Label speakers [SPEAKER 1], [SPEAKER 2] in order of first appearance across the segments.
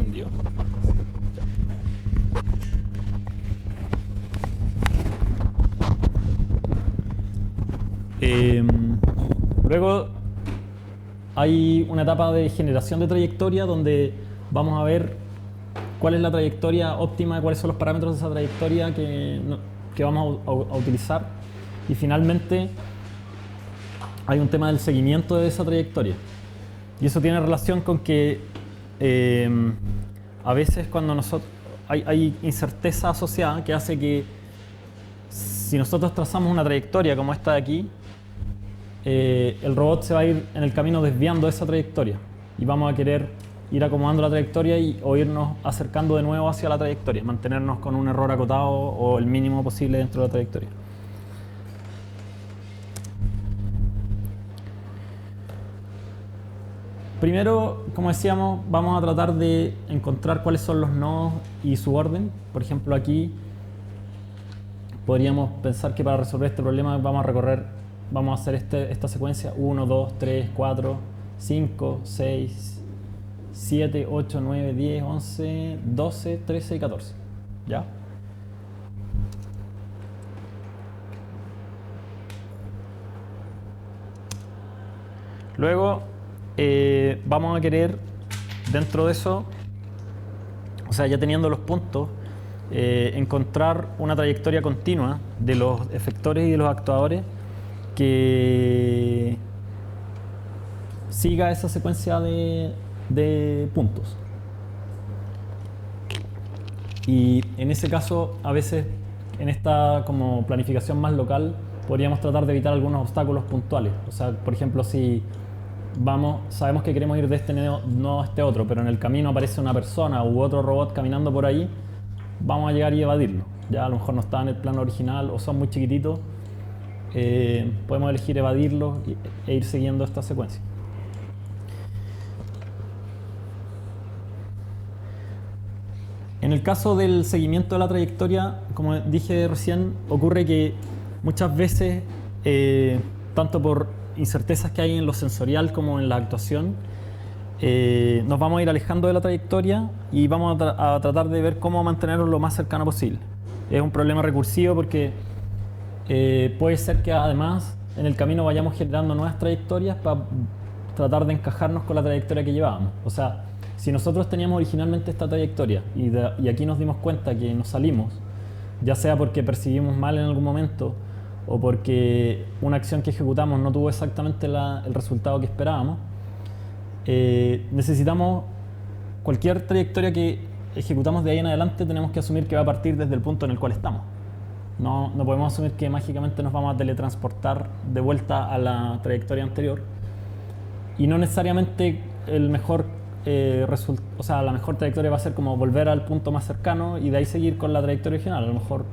[SPEAKER 1] encendido. Luego hay una etapa de generación de trayectoria donde vamos a ver cuál es la trayectoria óptima, cuáles son los parámetros de esa trayectoria que vamos a utilizar. Y finalmente hay un tema del seguimiento de esa trayectoria. Y eso tiene relación con que a veces cuando hay incerteza asociada que hace que si nosotros trazamos una trayectoria como esta de aquí, el robot se va a ir en el camino desviando esa trayectoria y vamos a querer ir acomodando la trayectoria o irnos acercando de nuevo hacia la trayectoria, mantenernos con un error acotado o el mínimo posible dentro de la trayectoria. Primero, como decíamos, vamos a tratar de encontrar cuáles son los nodos y su orden. Por ejemplo, aquí podríamos pensar que para resolver este problema vamos a hacer esta secuencia 1, 2, 3, 4, 5, 6, 7, 8, 9, 10, 11, 12, 13 y 14. ¿Ya? Luego vamos a querer, dentro de eso, o sea, ya teniendo los puntos, encontrar una trayectoria continua de los efectores y de los actuadores que siga esa secuencia de puntos. Y en ese caso, a veces, en esta como planificación más local, podríamos tratar de evitar algunos obstáculos puntuales. O sea, por ejemplo, si sabemos que queremos ir de este nodo a este otro, pero en el camino aparece una persona u otro robot caminando por ahí, vamos a llegar y evadirlo. Ya a lo mejor no está en el plano original o son muy chiquititos, podemos elegir evadirlos e ir siguiendo esta secuencia. En el caso del seguimiento de la trayectoria, como dije recién, ocurre que muchas veces, tanto por incertezas que hay en lo sensorial como en la actuación, nos vamos a ir alejando de la trayectoria y vamos a tratar de ver cómo mantenerlo lo más cercano posible. Es un problema recursivo porque puede ser que además en el camino vayamos generando nuevas trayectorias para tratar de encajarnos con la trayectoria que llevábamos. O sea, si nosotros teníamos originalmente esta trayectoria y aquí nos dimos cuenta que nos salimos, ya sea porque percibimos mal en algún momento o porque una acción que ejecutamos no tuvo exactamente el resultado que esperábamos, necesitamos cualquier trayectoria que ejecutamos de ahí en adelante, tenemos que asumir que va a partir desde el punto en el cual estamos. No podemos asumir que mágicamente nos vamos a teletransportar de vuelta a la trayectoria anterior y no necesariamente la mejor trayectoria va a ser como volver al punto más cercano y de ahí seguir con la trayectoria original. A lo mejor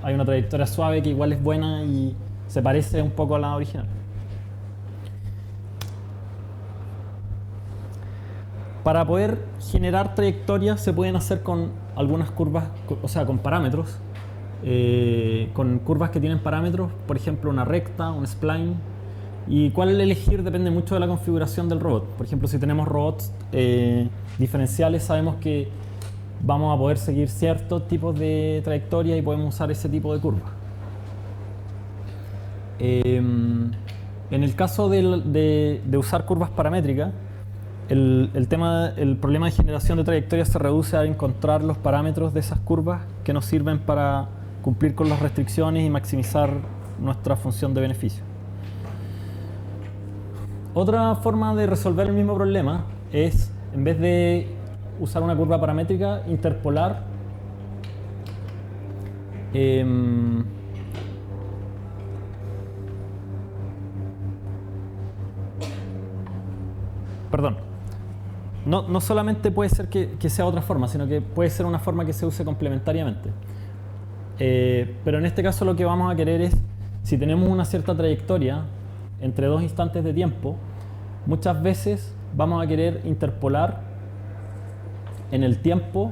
[SPEAKER 1] hay una trayectoria suave que igual es buena y se parece un poco a la original. Para poder generar trayectorias se pueden hacer con algunas curvas, o sea, con parámetros, con curvas que tienen parámetros, por ejemplo una recta, un spline, y cuál elegir depende mucho de la configuración del robot. Por ejemplo, si tenemos robots diferenciales, sabemos que vamos a poder seguir ciertos tipos de trayectoria y podemos usar ese tipo de curvas. En el caso de usar curvas paramétricas, el problema de generación de trayectorias se reduce a encontrar los parámetros de esas curvas que nos sirven para cumplir con las restricciones y maximizar nuestra función de beneficio. Otra forma de resolver el mismo problema es, en vez de usar una curva paramétrica, interpolar perdón, no solamente puede ser que sea otra forma, sino que puede ser una forma que se use complementariamente. Pero en este caso lo que vamos a querer es, si tenemos una cierta trayectoria entre dos instantes de tiempo, muchas veces vamos a querer interpolar en el tiempo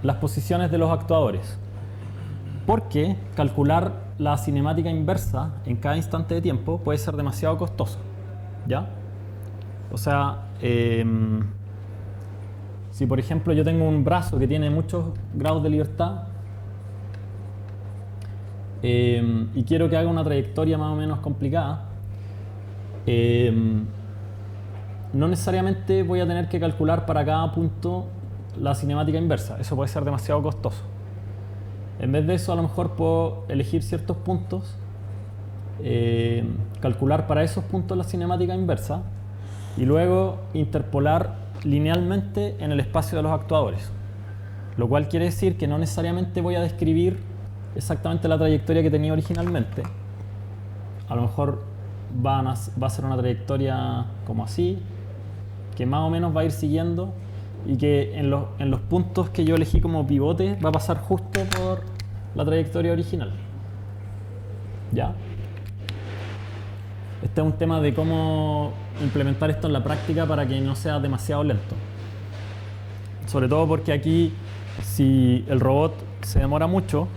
[SPEAKER 1] las posiciones de los actuadores, porque calcular la cinemática inversa en cada instante de tiempo puede ser demasiado costoso, ¿ya? O sea, si por ejemplo yo tengo un brazo que tiene muchos grados de libertad y quiero que haga una trayectoria más o menos complicada, no necesariamente voy a tener que calcular para cada punto la cinemática inversa. Eso puede ser demasiado costoso. En vez de eso, a lo mejor puedo elegir ciertos puntos, calcular para esos puntos la cinemática inversa y luego interpolar linealmente en el espacio de los actuadores. Lo cual quiere decir que no necesariamente voy a describir exactamente la trayectoria que tenía originalmente. A lo mejor va a ser una trayectoria como así, que más o menos va a ir siguiendo y que en los puntos que yo elegí como pivote va a pasar justo por la trayectoria original. ¿Ya? Este es un tema de cómo implementar esto en la práctica para que no sea demasiado lento. Sobre todo porque aquí, si el robot se demora mucho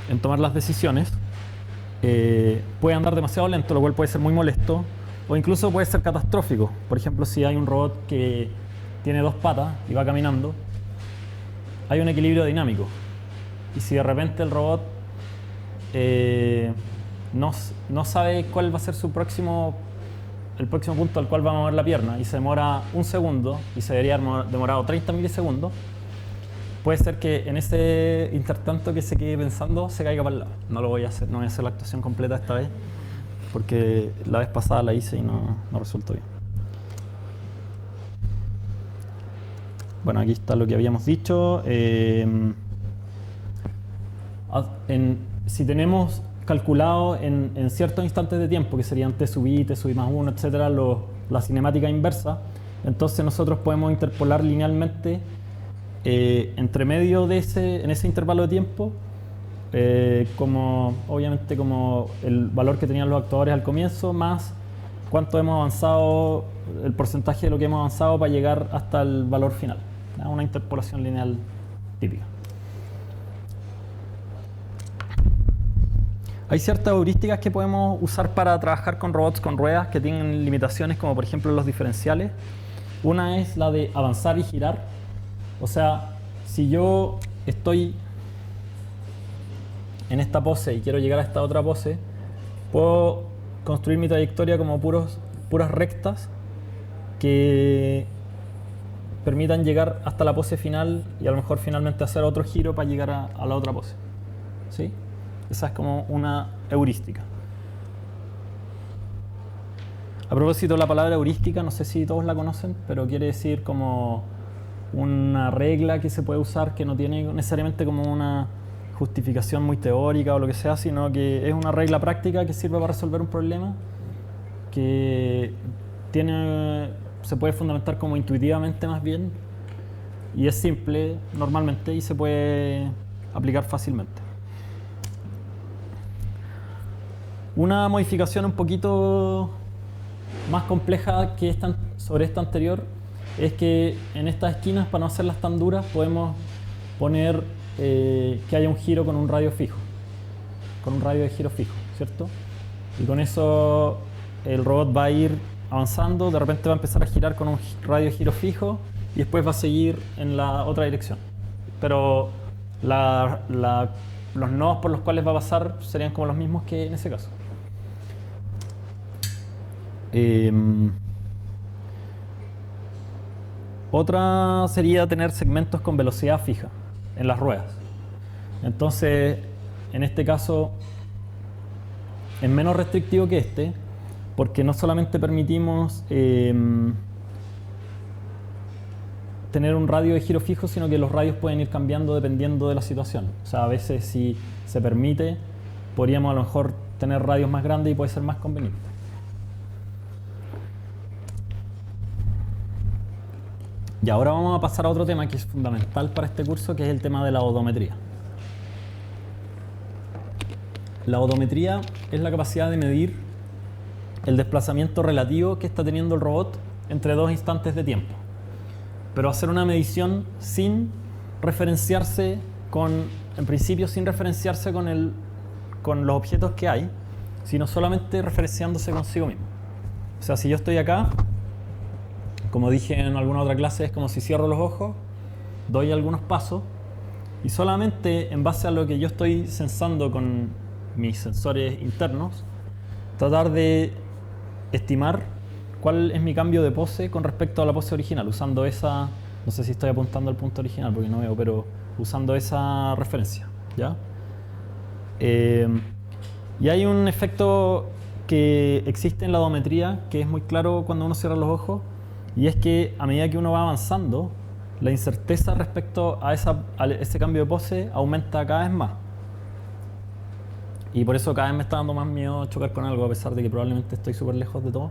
[SPEAKER 1] en tomar las decisiones, puede andar demasiado lento, lo cual puede ser muy molesto, o incluso puede ser catastrófico. Por ejemplo, si hay un robot que tiene 2 patas y va caminando, hay un equilibrio dinámico. Y si de repente el robot no sabe cuál va a ser el próximo punto al cual va a mover la pierna y se demora un segundo y se debería haber demorado 30 milisegundos, puede ser que en ese intertanto que se quede pensando se caiga para el lado. No lo voy a hacer, no voy a hacer la actuación completa esta vez porque la vez pasada la hice y no resultó bien. Bueno, aquí está lo que habíamos dicho. Si tenemos calculado en ciertos instantes de tiempo, que serían t sub i más 1, etcétera, la cinemática inversa, entonces nosotros podemos interpolar linealmente entre medio en ese intervalo de tiempo, obviamente como el valor que tenían los actuadores al comienzo, más cuánto hemos avanzado, el porcentaje de lo que hemos avanzado para llegar hasta el valor final. Una interpolación lineal típica. Hay ciertas heurísticas que podemos usar para trabajar con robots con ruedas que tienen limitaciones, como por ejemplo los diferenciales. Una es la de avanzar y girar. O sea, si yo estoy en esta pose y quiero llegar a esta otra pose, puedo construir mi trayectoria como puras rectas que permitan llegar hasta la pose final y a lo mejor finalmente hacer otro giro para llegar a la otra pose. ¿Sí? Esa es como una heurística. A propósito, la palabra heurística, no sé si todos la conocen, pero quiere decir como una regla que se puede usar que no tiene necesariamente como una justificación muy teórica o lo que sea, sino que es una regla práctica que sirve para resolver un problema que se puede fundamentar como intuitivamente más bien y es simple normalmente y se puede aplicar fácilmente. Una modificación un poquito más compleja que sobre esta anterior es que en estas esquinas, para no hacerlas tan duras, podemos poner que haya un giro con un radio fijo, con un radio de giro fijo, ¿cierto? Y con eso el robot va a ir avanzando, de repente va a empezar a girar con un radio de giro fijo y después va a seguir en la otra dirección. Pero los nodos por los cuales va a pasar serían como los mismos que en ese caso. Otra sería tener segmentos con velocidad fija en las ruedas. Entonces, en este caso, es menos restrictivo que este, porque no solamente permitimos tener un radio de giro fijo, sino que los radios pueden ir cambiando dependiendo de la situación. O sea, a veces si se permite, podríamos a lo mejor tener radios más grandes y puede ser más conveniente. Y ahora vamos a pasar a otro tema que es fundamental para este curso, que es el tema de la odometría. La odometría es la capacidad de medir el desplazamiento relativo que está teniendo el robot entre dos instantes de tiempo. Pero hacer una medición sin referenciarse en principio sin referenciarse con los objetos que hay, sino solamente referenciándose consigo mismo. O sea, si yo estoy acá Como dije en alguna otra clase, es como si cierro los ojos, doy algunos pasos y solamente en base a lo que yo estoy sensando con mis sensores internos, tratar de estimar cuál es mi cambio de pose con respecto a la pose original, usando esa, no sé si estoy apuntando al punto original porque no veo, pero usando esa referencia, ¿ya? Y hay un efecto que existe en la odometría que es muy claro cuando uno cierra los ojos, y es que a medida que uno va avanzando, la incerteza respecto a ese cambio de pose aumenta cada vez más. Y por eso cada vez me está dando más miedo chocar con algo, a pesar de que probablemente estoy súper lejos de todo.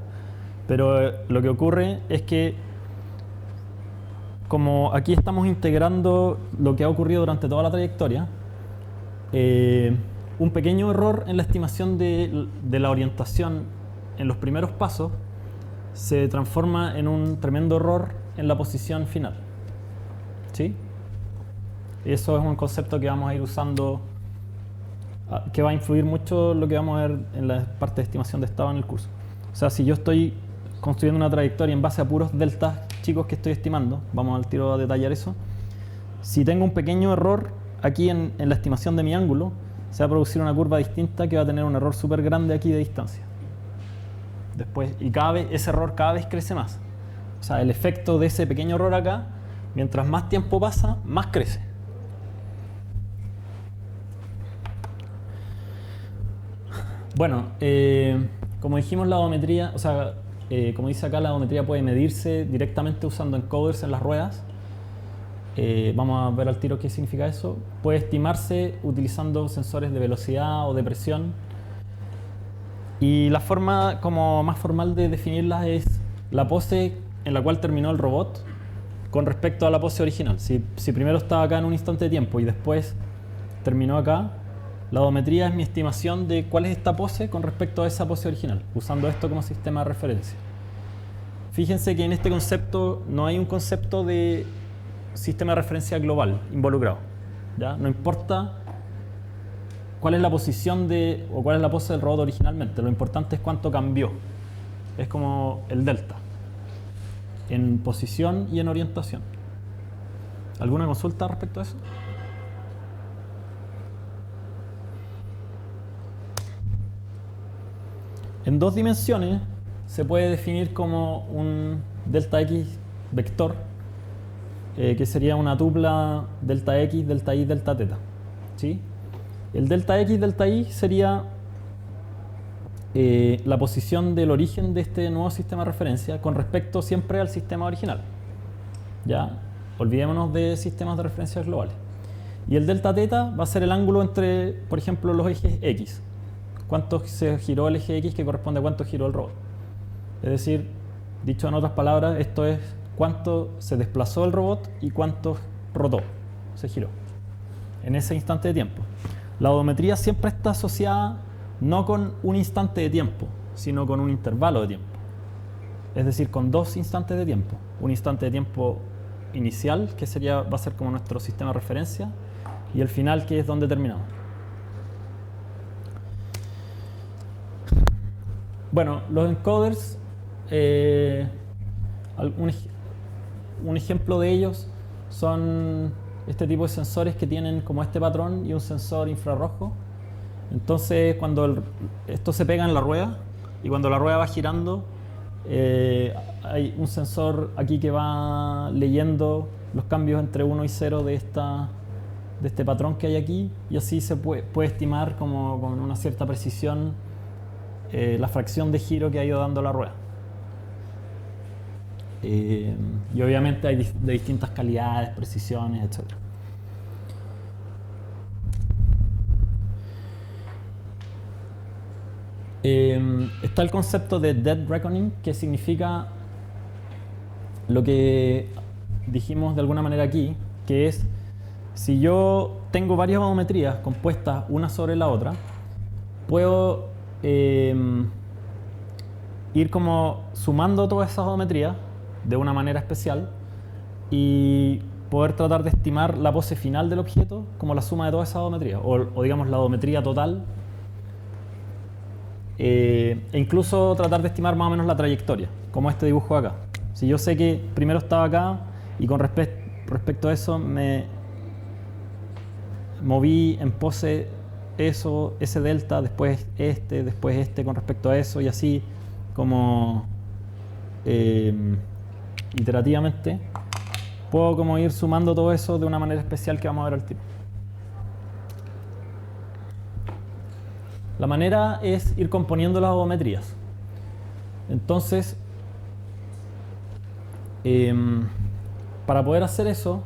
[SPEAKER 1] Pero lo que ocurre es que, como aquí estamos integrando lo que ha ocurrido durante toda la trayectoria, un pequeño error en la estimación de la orientación en los primeros pasos se transforma en un tremendo error en la posición final. ¿Sí? Eso es un concepto que vamos a ir usando, que va a influir mucho en lo que vamos a ver en la parte de estimación de estado en el curso. O sea, si yo estoy construyendo una trayectoria en base a puros deltas chicos que estoy estimando, vamos al tiro a detallar eso, si tengo un pequeño error aquí en la estimación de mi ángulo, se va a producir una curva distinta que va a tener un error súper grande aquí de distancia. Después, y ese error cada vez crece más. O sea, el efecto de ese pequeño error acá, mientras más tiempo pasa, más crece. Bueno, como dijimos, la odometría, o sea, como dice acá, la odometría puede medirse directamente usando encoders en las ruedas. Vamos a ver al tiro qué significa eso. Puede estimarse utilizando sensores de velocidad o de presión. Y la forma como más formal de definirlas es la pose en la cual terminó el robot con respecto a la pose original. Si primero estaba acá en un instante de tiempo y después terminó acá, la odometría es mi estimación de cuál es esta pose con respecto a esa pose original, usando esto como sistema de referencia. Fíjense que en este concepto no hay un concepto de sistema de referencia global involucrado, ¿ya? No importa cuál es la posición o cuál es la pose del robot originalmente, lo importante es cuánto cambió. Es como el delta en posición y en orientación. ¿Alguna consulta respecto a eso? En dos dimensiones se puede definir como un delta x vector, que sería una tupla delta x, delta y, delta teta. ¿Sí? El delta x, delta y sería la posición del origen de este nuevo sistema de referencia con respecto siempre al sistema original. ¿Ya? Olvidémonos de sistemas de referencia globales. Y el delta teta va a ser el ángulo entre, por ejemplo, los ejes x. Cuánto se giró el eje x que corresponde a cuánto giró el robot. Es decir, dicho en otras palabras, esto es cuánto se desplazó el robot y cuánto rotó, se giró en ese instante de tiempo. La odometría siempre está asociada no con un instante de tiempo, sino con un intervalo de tiempo. Es decir, con dos instantes de tiempo. Un instante de tiempo inicial, que va a ser como nuestro sistema de referencia, y el final, que es donde terminamos. Bueno, los encoders, un ejemplo de ellos son este tipo de sensores que tienen como este patrón y un sensor infrarrojo. Entonces, cuando esto se pega en la rueda y cuando la rueda va girando, hay un sensor aquí que va leyendo los cambios entre 1 y 0 de este patrón que hay aquí, y así se puede estimar como con una cierta precisión la fracción de giro que ha ido dando la rueda. Y obviamente hay de distintas calidades, precisiones, etc. Está el concepto de dead reckoning, que significa lo que dijimos de alguna manera aquí, que es si yo tengo varias odometrías compuestas una sobre la otra, puedo ir como sumando todas esas odometrías de una manera especial y poder tratar de estimar la pose final del objeto como la suma de todas esas odometrías, o digamos la odometría total, e incluso tratar de estimar más o menos la trayectoria, como este dibujo acá. Si yo sé que primero estaba acá y con respecto a eso me moví en pose eso, ese delta, después este con respecto a eso y así como iterativamente, puedo como ir sumando todo eso de una manera especial que vamos a ver al tiro. La manera es ir componiendo las odometrías. Entonces, para poder hacer eso,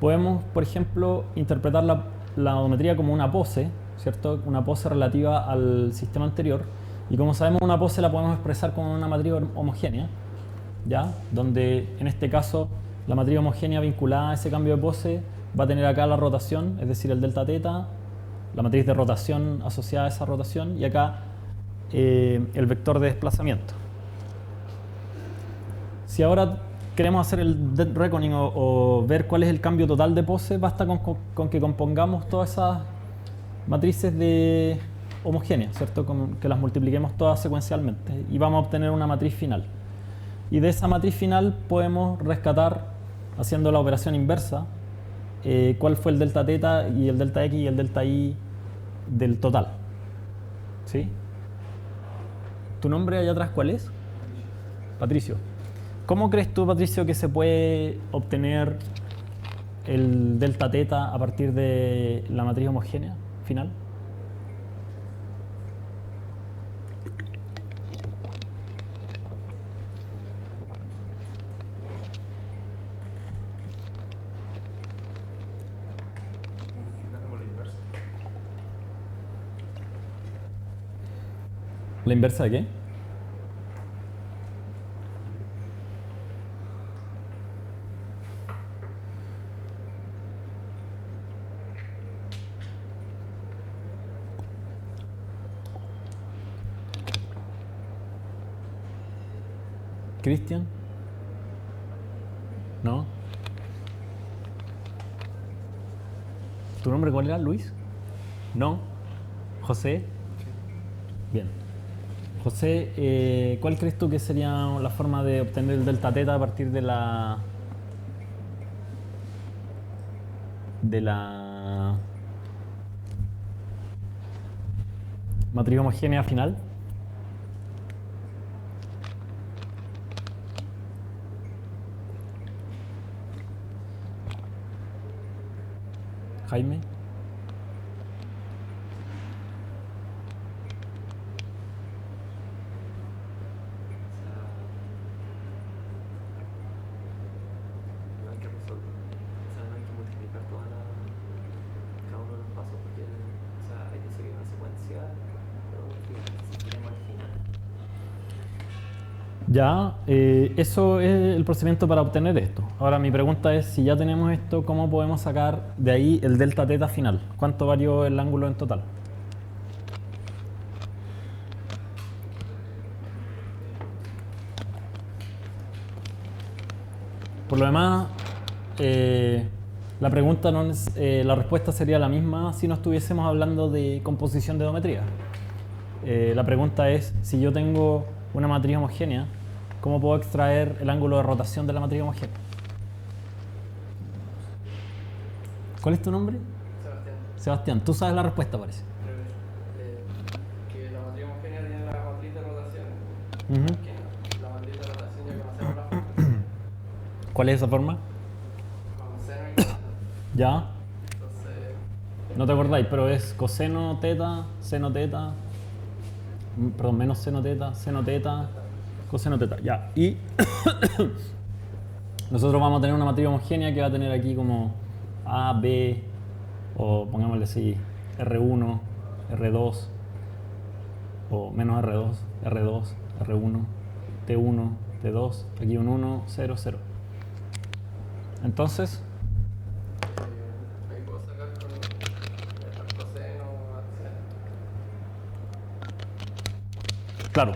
[SPEAKER 1] podemos, por ejemplo, interpretar la odometría como una pose, ¿cierto? Una pose relativa al sistema anterior. Y como sabemos, una pose la podemos expresar como una matriz homogénea, ¿ya? Donde en este caso la matriz homogénea vinculada a ese cambio de pose va a tener acá la rotación, es decir, el delta teta, la matriz de rotación asociada a esa rotación, y acá el vector de desplazamiento. Si ahora queremos hacer el dead reckoning o ver cuál es el cambio total de pose, basta con que compongamos todas esas matrices de homogéneas, ¿cierto? Que las multipliquemos todas secuencialmente y vamos a obtener una matriz final. Y de esa matriz final podemos rescatar, haciendo la operación inversa, cuál fue el delta teta y el delta x y el delta y del total. ¿Sí? ¿Tu nombre allá atrás cuál es? Patricio. ¿Cómo crees tú, Patricio, que se puede obtener el delta teta a partir de la matriz homogénea final? ¿La inversa de qué? ¿Cristian? ¿No? ¿Tu nombre cuál era? ¿Luis? ¿No? ¿José? Bien. José, ¿cuál crees tú que sería la forma de obtener el delta teta a partir de la matriz homogénea final? Jaime. Ya, eso es el procedimiento para obtener esto. Ahora mi pregunta es, si ya tenemos esto, ¿cómo podemos sacar de ahí el delta teta final? ¿Cuánto varió el ángulo en total? Por lo demás, la pregunta no es, la respuesta sería la misma si no estuviésemos hablando de composición de odometría. La pregunta es, si yo tengo una matriz homogénea, ¿cómo puedo extraer el ángulo de rotación de la matriz homogénea? ¿Cuál es tu nombre?
[SPEAKER 2] Sebastián.
[SPEAKER 1] Sebastián, tú sabes la respuesta, parece.
[SPEAKER 2] Que la matriz homogénea tiene la matriz de rotación.
[SPEAKER 1] Uh-huh.
[SPEAKER 2] La matriz de rotación ya conocemos la forma.
[SPEAKER 1] ¿Cuál es esa forma?
[SPEAKER 2] Con seno y coseno.
[SPEAKER 1] Ya,
[SPEAKER 2] Entonces,
[SPEAKER 1] no te acordáis, pero es coseno teta, seno teta, perdón, menos seno teta, coseno teta, ya. Y nosotros vamos a tener una matriz homogénea que va a tener aquí como A, B, o pongámosle así, R1, R2, o menos R2, R2, R1, T1, T2, aquí un 1, 0, 0. Entonces,
[SPEAKER 2] ahí puedo sacar con el coseno, etc.
[SPEAKER 1] claro,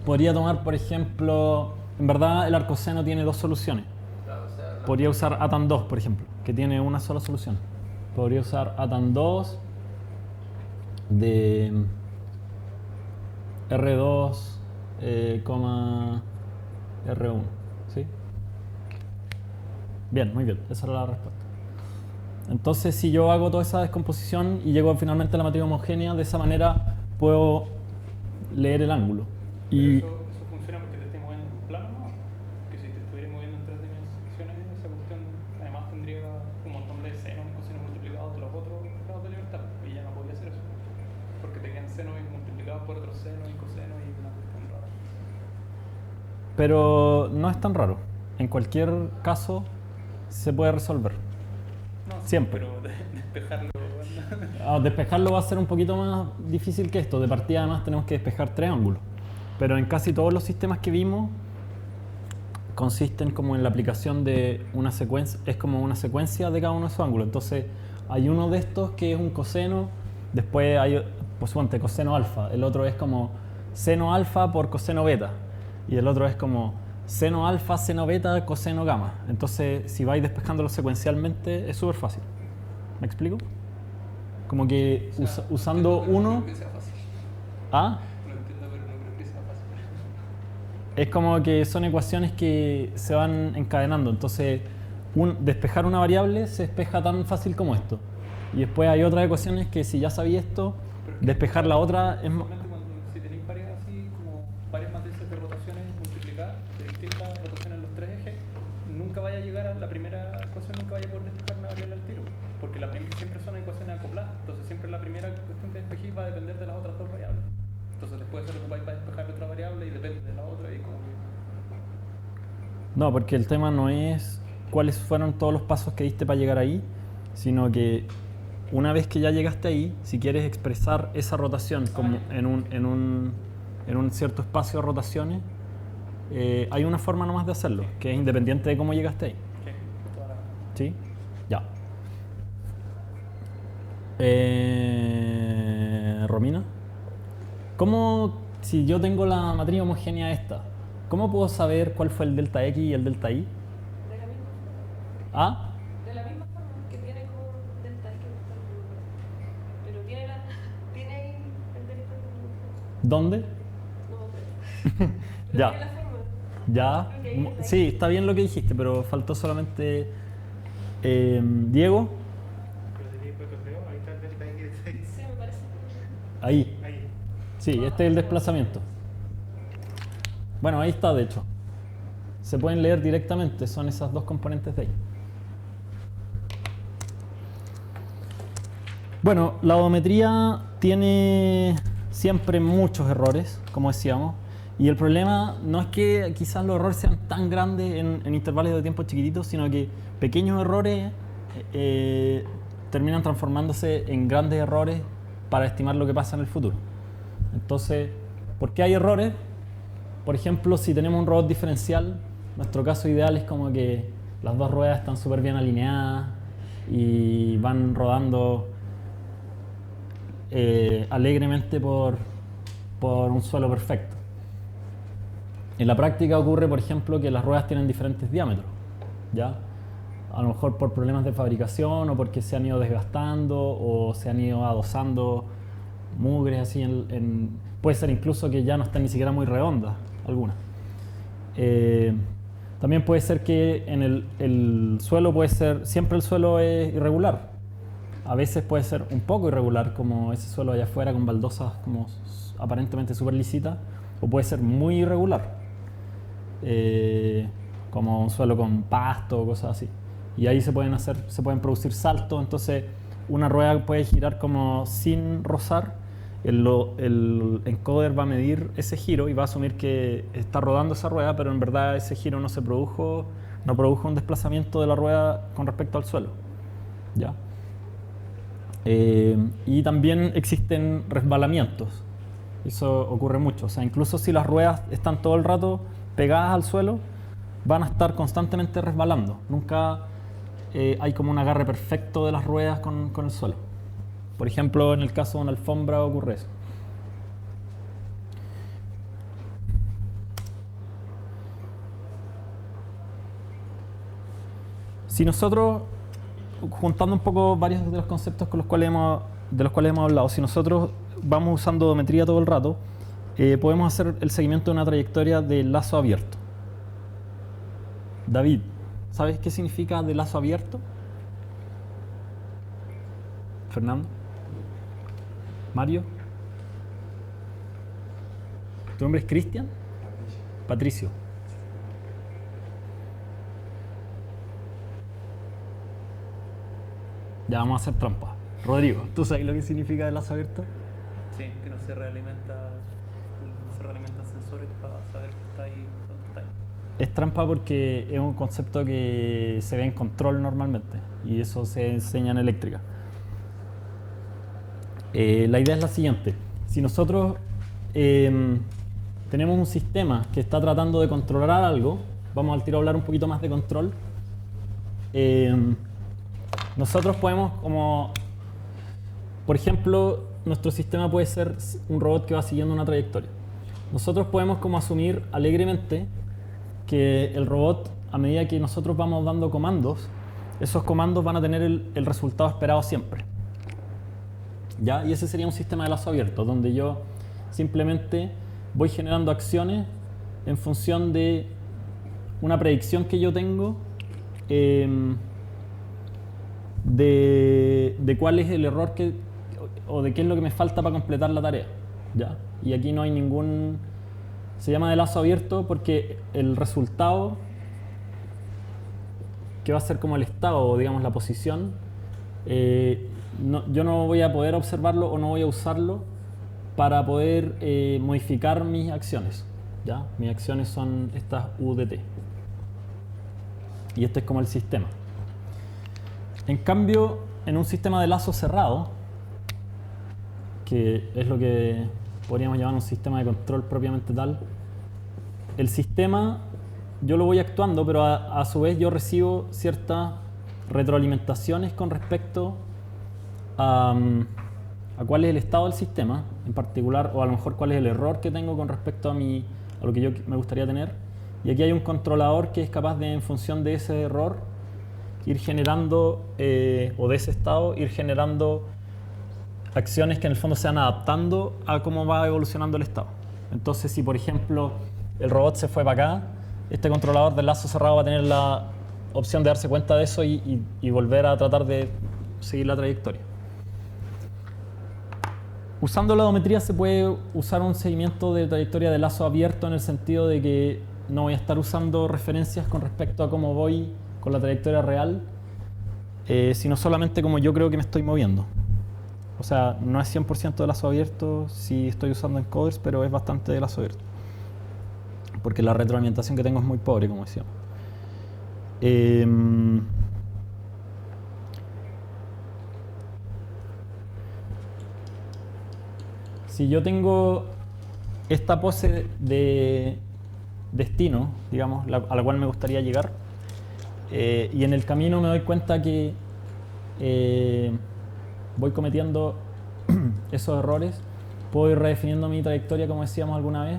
[SPEAKER 1] podría tomar, por ejemplo, en verdad el arcoseno tiene dos soluciones.
[SPEAKER 2] Claro, o sea,
[SPEAKER 1] Podría usar ATAN 2, por ejemplo, que tiene una sola solución. Podría usar ATAN 2 de R2, R1, ¿sí? Bien, muy bien, esa era la respuesta. Entonces, si yo hago toda esa descomposición y llego finalmente a la matriz homogénea, de esa manera puedo leer el ángulo.
[SPEAKER 3] Pero eso funciona porque te estés moviendo en un plano, ¿no? Que si te estuvieras moviendo en 3 dimensiones, esa cuestión además tendría un montón de senos y cosinos multiplicados de los otros grados de libertad. Y ya no podía hacer eso. Porque te quedan senos multiplicados por otros senos y cosenos y una cuestión rara.
[SPEAKER 1] Pero no es tan raro. En cualquier caso se puede resolver.
[SPEAKER 3] No, sí,
[SPEAKER 1] Siempre.
[SPEAKER 3] pero despejarlo.
[SPEAKER 1] Despejarlo va a ser un poquito más difícil que esto. De partida además tenemos que despejar 3 ángulos. Pero en casi todos los sistemas que vimos consisten como en la aplicación de una secuencia, es como una secuencia de cada uno de esos ángulos. Entonces hay uno de estos que es un coseno, después hay, pues suponte, coseno alfa, el otro es como seno alfa por coseno beta y el otro es como seno alfa, seno beta, coseno gamma. Entonces si vais despejándolo secuencialmente es súper fácil. ¿Me explico? Como que usando uno...
[SPEAKER 2] No creo que sea fácil.
[SPEAKER 1] ¿Ah?
[SPEAKER 2] Lo entiendo, pero no creo que sea fácil.
[SPEAKER 1] Es como que son ecuaciones que se van encadenando. Entonces, despejar una variable se despeja tan fácil como esto. Y después hay otras ecuaciones que si ya sabía esto, despejar la otra es más...
[SPEAKER 3] Si tenéis varias así, como varias matrices de rotaciones multiplicadas, de distintas rotaciones en los 3 ejes, nunca vaya a llegar a la primera ecuación, nunca vaya a poder despejar una variable al tiro. Porque siempre son ecuaciones acopladas. Entonces siempre la primera cuestión que despejéis va a depender de las otras 2 variables. Entonces después se ocupáis para despejar otra variable y depende de la otra y como que...
[SPEAKER 1] No, porque el tema no es cuáles fueron todos los pasos que diste para llegar ahí, sino que una vez que ya llegaste ahí, si quieres expresar esa rotación como en un cierto espacio de rotaciones, hay una forma nomás de hacerlo, que es independiente de cómo llegaste ahí.
[SPEAKER 3] Sí, toda la...
[SPEAKER 1] ¿Sí? Ya. Romina, ¿cómo, si yo tengo la matriz homogénea esta, cómo puedo saber cuál fue el delta X y el delta Y?
[SPEAKER 4] De la misma forma.
[SPEAKER 1] ¿Ah?
[SPEAKER 4] De la misma forma que tiene como delta X. Pero tiene ahí el delta X.
[SPEAKER 1] ¿Dónde?
[SPEAKER 4] No, pero
[SPEAKER 1] Ya.
[SPEAKER 4] tiene la forma.
[SPEAKER 1] Ya.
[SPEAKER 4] Creo que ahí está.
[SPEAKER 1] Sí, está bien lo que dijiste, pero faltó solamente Diego.
[SPEAKER 3] Pero si después que creo, ahí está el delta X.
[SPEAKER 4] Sí, me parece.
[SPEAKER 1] Ahí.
[SPEAKER 3] Ahí.
[SPEAKER 1] Sí, este es el desplazamiento. Bueno, ahí está, de hecho. Se pueden leer directamente, son esas dos componentes de ahí. Bueno, la odometría tiene siempre muchos errores, como decíamos, y el problema no es que quizás los errores sean tan grandes en intervalos de tiempo chiquititos, sino que pequeños errores terminan transformándose en grandes errores para estimar lo que pasa en el futuro. Entonces, ¿por qué hay errores? Por ejemplo, si tenemos un robot diferencial, nuestro caso ideal es como que las dos ruedas están súper bien alineadas y van rodando alegremente por un suelo perfecto. En la práctica ocurre, por ejemplo, que las ruedas tienen diferentes diámetros, ¿ya? A lo mejor por problemas de fabricación o porque se han ido desgastando o se han ido adosando mugres así puede ser incluso que ya no estén ni siquiera muy redondas algunas. También puede ser que en el suelo puede ser, siempre el suelo es irregular. A veces puede ser un poco irregular, como ese suelo allá afuera con baldosas como aparentemente súper lisitas, o puede ser muy irregular, como un suelo con pasto o cosas así. Y ahí se pueden producir saltos, entonces una rueda puede girar como sin rozar. El encoder va a medir ese giro y va a asumir que está rodando esa rueda, pero en verdad ese giro no produjo un desplazamiento de la rueda con respecto al suelo, ¿ya? Y también existen resbalamientos, eso ocurre mucho, o sea, incluso si las ruedas están todo el rato pegadas al suelo, van a estar constantemente resbalando, nunca hay como un agarre perfecto de las ruedas con el suelo. Por ejemplo, en el caso de una alfombra ocurre eso. Si nosotros, juntando un poco varios de los conceptos de los cuales hemos hablado, si nosotros vamos usando odometría todo el rato, podemos hacer el seguimiento de una trayectoria de lazo abierto. David, ¿Sabes qué significa de lazo abierto? Fernando. Mario. ¿Tu nombre es Cristian? Patricio. Ya vamos a hacer trampa. Rodrigo, ¿tú sabes lo que significa de lazo abierto?
[SPEAKER 3] Sí, que no se realimenta sensores para saber que está ahí, dónde está ahí.
[SPEAKER 1] Es trampa porque es un concepto que se ve en control normalmente y eso se enseña en eléctrica. La idea es la siguiente. Si nosotros tenemos un sistema que está tratando de controlar algo, vamos al tiro a hablar un poquito más de control. Nosotros podemos, como por ejemplo, nuestro sistema puede ser un robot que va siguiendo una trayectoria. Nosotros podemos como asumir alegremente que el robot, a medida que nosotros vamos dando comandos, esos comandos van a tener el resultado esperado siempre. ¿Ya? Y ese sería un sistema de lazo abierto, donde yo simplemente voy generando acciones en función de una predicción que yo tengo de cuál es el error o de qué es lo que me falta para completar la tarea. ¿Ya? Y aquí no hay ningún... Se llama de lazo abierto porque el resultado, que va a ser como el estado o digamos la posición, yo no voy a poder observarlo o no voy a usarlo para poder modificar mis acciones. ¿Ya? Mis acciones son estas UDT. Y este es como el sistema. En cambio, en un sistema de lazo cerrado, que es lo que podríamos llamar un sistema de control propiamente tal, el sistema yo lo voy actuando, pero a su vez yo recibo ciertas retroalimentaciones con respecto a cuál es el estado del sistema en particular, o a lo mejor cuál es el error que tengo con respecto a lo que yo me gustaría tener. Y aquí hay un controlador que es capaz de, en función de ese error, ir generando, o de ese estado, ir generando acciones que en el fondo se van adaptando a cómo va evolucionando el estado. Entonces, si por ejemplo el robot se fue para acá, este controlador del lazo cerrado va a tener la opción de darse cuenta de eso y volver a tratar de seguir la trayectoria. Usando la odometría se puede usar un seguimiento de trayectoria de lazo abierto en el sentido de que no voy a estar usando referencias con respecto a cómo voy con la trayectoria real, sino solamente como yo creo que me estoy moviendo. O sea, no es 100% de lazo abierto si estoy usando encoders, pero es bastante de lazo abierto. Porque la retroalimentación que tengo es muy pobre, como decíamos. Si yo tengo esta pose de destino, digamos, a la cual me gustaría llegar, y en el camino me doy cuenta que voy cometiendo esos errores, puedo ir redefiniendo mi trayectoria, como decíamos alguna vez,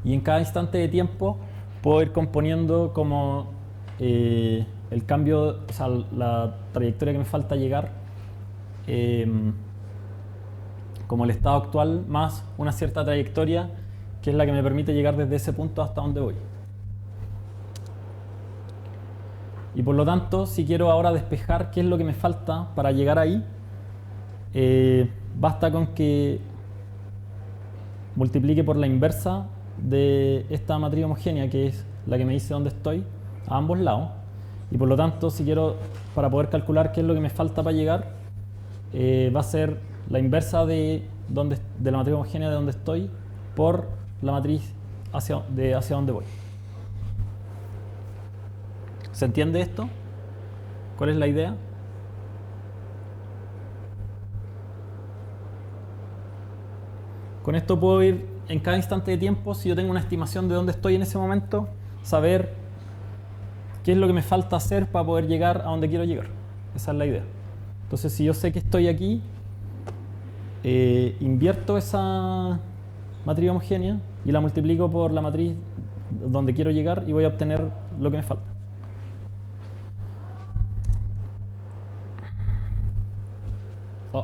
[SPEAKER 1] y en cada instante de tiempo puedo ir componiendo como el cambio, o sea, la trayectoria que me falta llegar, como el estado actual, más una cierta trayectoria que es la que me permite llegar desde ese punto hasta donde voy. Y por lo tanto, si quiero ahora despejar qué es lo que me falta para llegar ahí, basta con que multiplique por la inversa de esta matriz homogénea, que es la que me dice dónde estoy, a ambos lados. Y por lo tanto, si quiero, para poder calcular qué es lo que me falta para llegar, va a ser la inversa de la matriz homogénea de donde estoy por la matriz hacia donde voy. ¿Se entiende esto? ¿Cuál es la idea? Con esto puedo ir en cada instante de tiempo, si yo tengo una estimación de dónde estoy en ese momento, saber qué es lo que me falta hacer para poder llegar a donde quiero llegar. Esa es la idea. Entonces, si yo sé que estoy aquí, invierto esa matriz homogénea y la multiplico por la matriz donde quiero llegar y voy a obtener lo que me falta. Oh.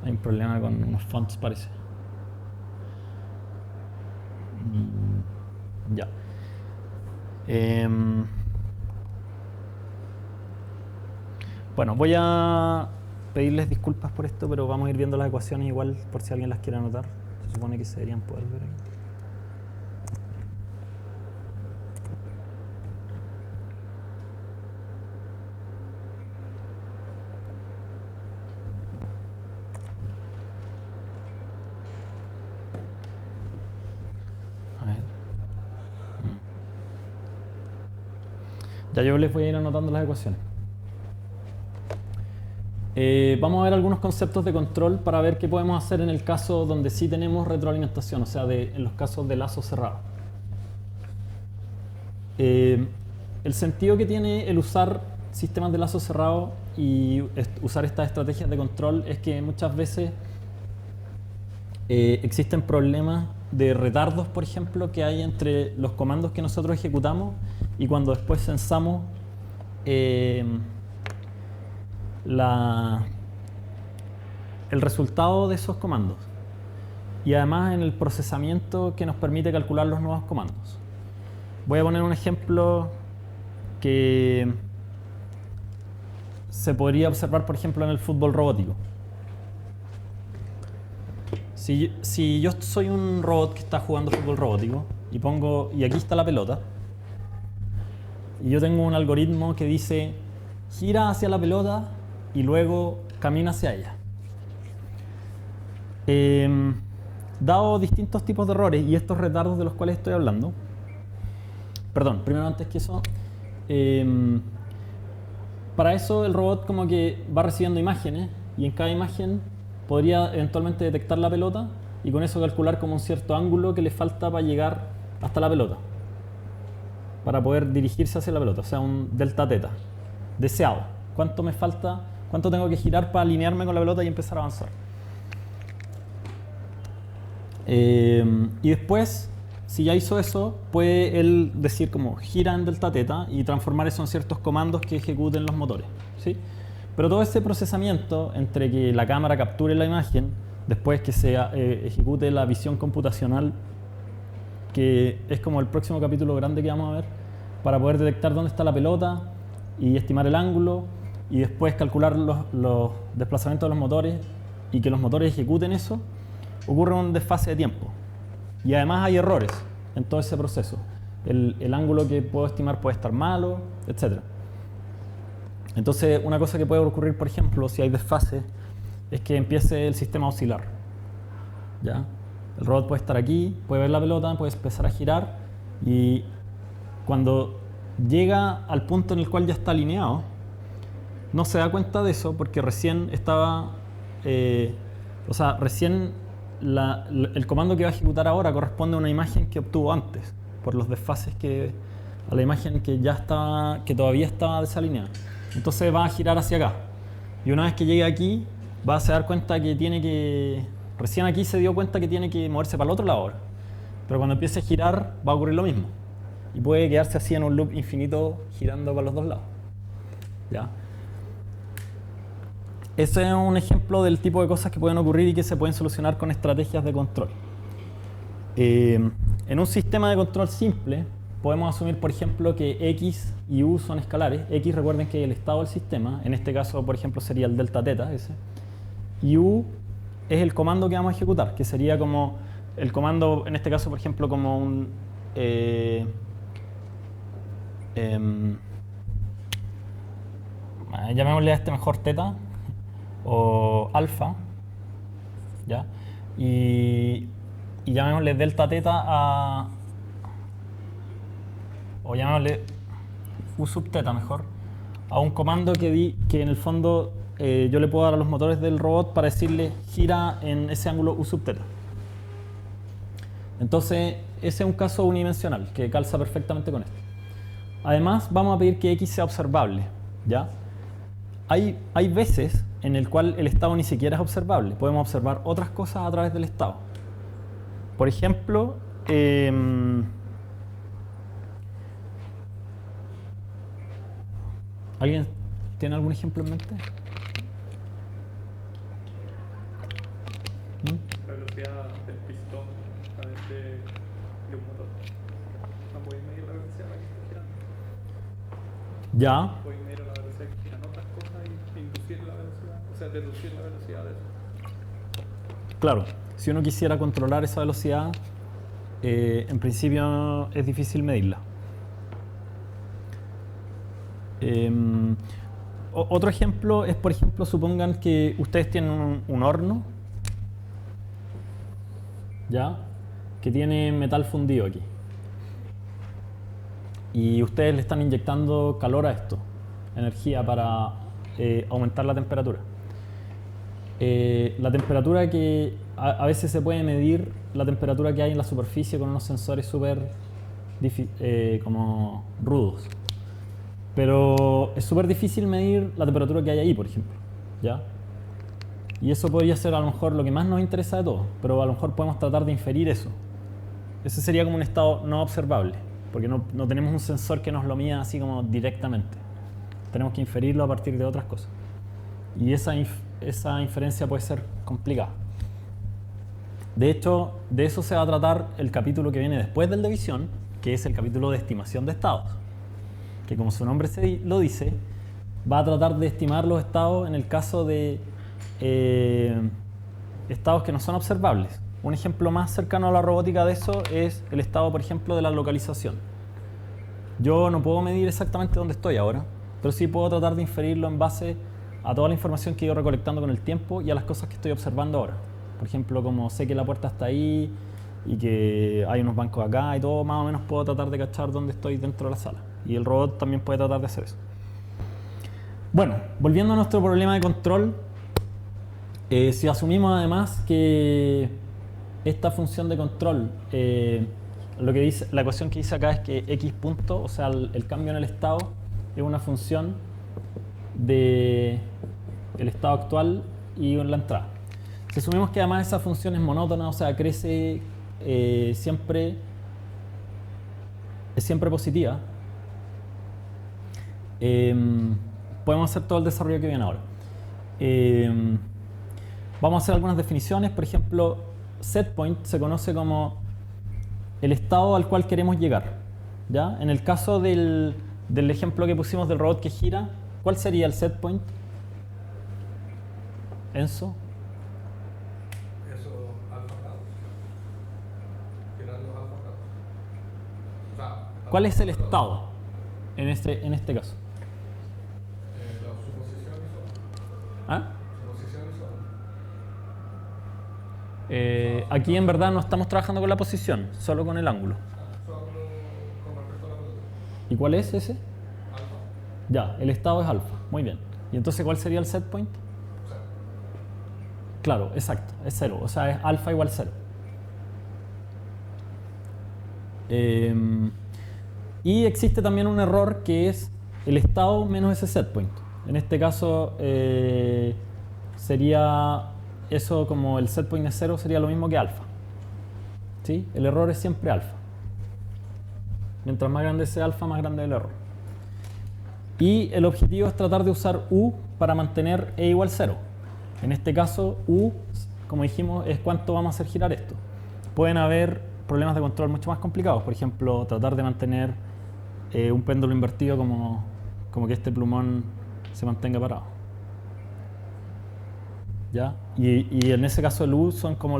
[SPEAKER 1] Hay un problema con unos fonts, parece. Ya. Em, bueno, voy a pedirles disculpas por esto, pero vamos a ir viendo las ecuaciones igual por si alguien las quiere anotar. Se supone que se deberían poder ver aquí. A ver. Ya yo les voy a ir anotando las ecuaciones. Vamos a ver algunos conceptos de control para ver qué podemos hacer en el caso donde sí tenemos retroalimentación, o sea, en los casos de lazo cerrado. El sentido que tiene el usar sistemas de lazo cerrado y usar estas estrategias de control es que muchas veces existen problemas de retardos, por ejemplo, que hay entre los comandos que nosotros ejecutamos y cuando después censamos el resultado de esos comandos y además en el procesamiento que nos permite calcular los nuevos comandos. Voy a poner un ejemplo que se podría observar, por ejemplo, en el fútbol robótico. Si yo soy un robot que está jugando fútbol robótico y aquí está la pelota, y yo tengo un algoritmo que dice gira hacia la pelota y luego camina hacia ella. Dado distintos tipos de errores y estos retardos de los cuales estoy hablando, perdón, primero antes que eso, para eso el robot como que va recibiendo imágenes y en cada imagen podría eventualmente detectar la pelota y con eso calcular como un cierto ángulo que le falta para llegar hasta la pelota, para poder dirigirse hacia la pelota, o sea, un delta teta deseado. ¿Cuánto me falta? ¿Cuánto tengo que girar para alinearme con la pelota y empezar a avanzar? Y después, si ya hizo eso, puede él decir como gira en delta teta y transformar eso en ciertos comandos que ejecuten los motores, ¿sí? Pero todo ese procesamiento entre que la cámara capture la imagen, después que se ejecute la visión computacional, que es como el próximo capítulo grande que vamos a ver, para poder detectar dónde está la pelota y estimar el ángulo, y después calcular los desplazamientos de los motores y que los motores ejecuten eso, ocurre un desfase de tiempo. Y además hay errores en todo ese proceso. El ángulo que puedo estimar puede estar malo, etc. Entonces, una cosa que puede ocurrir, por ejemplo, si hay desfase, es que empiece el sistema a oscilar. ¿Ya? El robot puede estar aquí, puede ver la pelota, puede empezar a girar y cuando llega al punto en el cual ya está alineado, no se da cuenta de eso porque recién estaba, recién el comando que va a ejecutar ahora corresponde a una imagen que obtuvo antes, por los desfases a la imagen que todavía estaba desalineada. Entonces va a girar hacia acá. Y una vez que llegue aquí, va a se dar cuenta que recién aquí se dio cuenta que tiene que moverse para el otro lado ahora. Pero cuando empiece a girar, va a ocurrir lo mismo. Y puede quedarse así en un loop infinito girando para los dos lados. ¿Ya? Ese es un ejemplo del tipo de cosas que pueden ocurrir y que se pueden solucionar con estrategias de control. En un sistema de control simple, podemos asumir, por ejemplo, que X y U son escalares. X, recuerden que es el estado del sistema. En este caso, por ejemplo, sería el delta teta ese. Y U es el comando que vamos a ejecutar, que sería como el comando, en este caso, por ejemplo, como un... llamémosle a este mejor teta o alfa, ¿ya? Y llamémosle delta teta o llamémosle U sub teta mejor, a un comando que en el fondo yo le puedo dar a los motores del robot para decirle gira en ese ángulo U sub teta. Entonces, ese es un caso unidimensional que calza perfectamente con esto. Además, vamos a pedir que X sea observable, ¿ya? Hay veces en el cual el estado ni siquiera es observable. Podemos observar otras cosas a través del estado. Por ejemplo, ¿alguien tiene algún ejemplo en mente?
[SPEAKER 3] La velocidad del pistón a través de un motor. No podéis medir la velocidad a la que está
[SPEAKER 1] Ya,
[SPEAKER 3] Puedes medir a la velocidad que giran otras cosas e inducir la velocidad, o sea, deducir la velocidad de eso.
[SPEAKER 1] claro, si uno quisiera controlar esa velocidad, en principio es difícil medirla. Otro ejemplo es, por ejemplo, supongan que ustedes tienen un horno, ¿ya? Que tiene metal fundido aquí. Y ustedes le están inyectando calor a esto, energía para aumentar la temperatura. La temperatura que a veces se puede medir, la temperatura que hay en la superficie con unos sensores súper como rudos. Pero es súper difícil medir la temperatura que hay ahí, por ejemplo, ¿ya? Y eso podría ser a lo mejor lo que más nos interesa de todo, pero a lo mejor podemos tratar de inferir eso. Ese sería como un estado no observable, porque no tenemos un sensor que nos lo mida así como directamente. Tenemos que inferirlo a partir de otras cosas. Y esa inferencia puede ser complicada. De hecho, de eso se va a tratar el capítulo que viene después del de visión, que es el capítulo de estimación de estados. Que como su nombre lo dice, va a tratar de estimar los estados en el caso de estados que no son observables. Un ejemplo más cercano a la robótica de eso es el estado, por ejemplo, de la localización. Yo no puedo medir exactamente dónde estoy ahora, pero sí puedo tratar de inferirlo en base a toda la información que he ido recolectando con el tiempo y a las cosas que estoy observando ahora. Por ejemplo, como sé que la puerta está ahí y que hay unos bancos acá y todo, más o menos puedo tratar de cachar dónde estoy dentro de la sala. Y el robot también puede tratar de hacer eso. Bueno, volviendo a nuestro problema de control, si asumimos además que esta función de control, lo que dice, la ecuación que dice acá es que x punto, o sea, el cambio en el estado, es una función del estado actual y en la entrada. Si asumimos que además esa función es monótona, o sea, crece siempre, es siempre positiva, podemos hacer todo el desarrollo que viene ahora. Vamos a hacer algunas definiciones. Por ejemplo, setPoint se conoce como el estado al cual queremos llegar, ¿ya? En el caso del ejemplo que pusimos del robot que gira, ¿cuál sería el setPoint? Enzo.
[SPEAKER 2] Eso, alfa grados. Girar los alfa grados. O sea,
[SPEAKER 1] ¿Cuál es el estado en este caso?
[SPEAKER 2] La suposición isola.
[SPEAKER 1] ¿Ah?
[SPEAKER 2] Suposición isola.
[SPEAKER 1] Aquí en verdad no estamos trabajando con la posición, solo con el ángulo.
[SPEAKER 2] Solo con respecto a la pelota.
[SPEAKER 1] ¿Y cuál es ese?
[SPEAKER 2] Alfa.
[SPEAKER 1] Ya, el estado es alfa. Muy bien. ¿Y entonces cuál sería el setPoint?
[SPEAKER 2] Cero.
[SPEAKER 1] Claro, exacto, es 0. O sea, es alfa igual 0. Y existe también un error que es el estado menos ese setPoint. En este caso sería eso, como el setPoint es 0, sería lo mismo que alfa. ¿Sí? El error es siempre alfa. Mientras más grande sea alfa, más grande es el error. Y el objetivo es tratar de usar u para mantener e igual 0. En este caso, u, como dijimos, es cuánto vamos a hacer girar esto. Pueden haber problemas de control mucho más complicados. Por ejemplo, tratar de mantener un péndulo invertido como que este plumón se mantenga parado. ¿Ya? Y en ese caso el u son como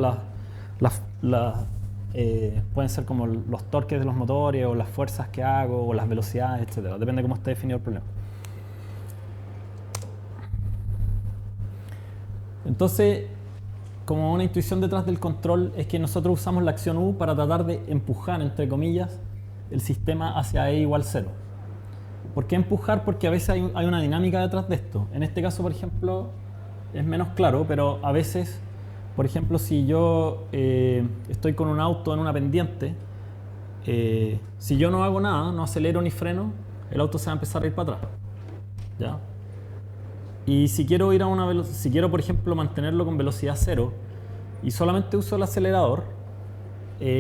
[SPEAKER 1] pueden ser como los torques de los motores o las fuerzas que hago o las velocidades, etc. Depende de cómo esté definido el problema. Entonces, como una intuición detrás del control es que nosotros usamos la acción U para tratar de empujar, entre comillas, el sistema hacia E igual 0. ¿Por qué empujar? Porque a veces hay una dinámica detrás de esto. En este caso, por ejemplo, es menos claro, pero a veces, por ejemplo, si yo estoy con un auto en una pendiente, si yo no hago nada, no acelero ni freno, el auto se va a empezar a ir para atrás. ¿Ya? Y si quiero ir a una si quiero, por ejemplo, mantenerlo con velocidad 0 y solamente uso el acelerador,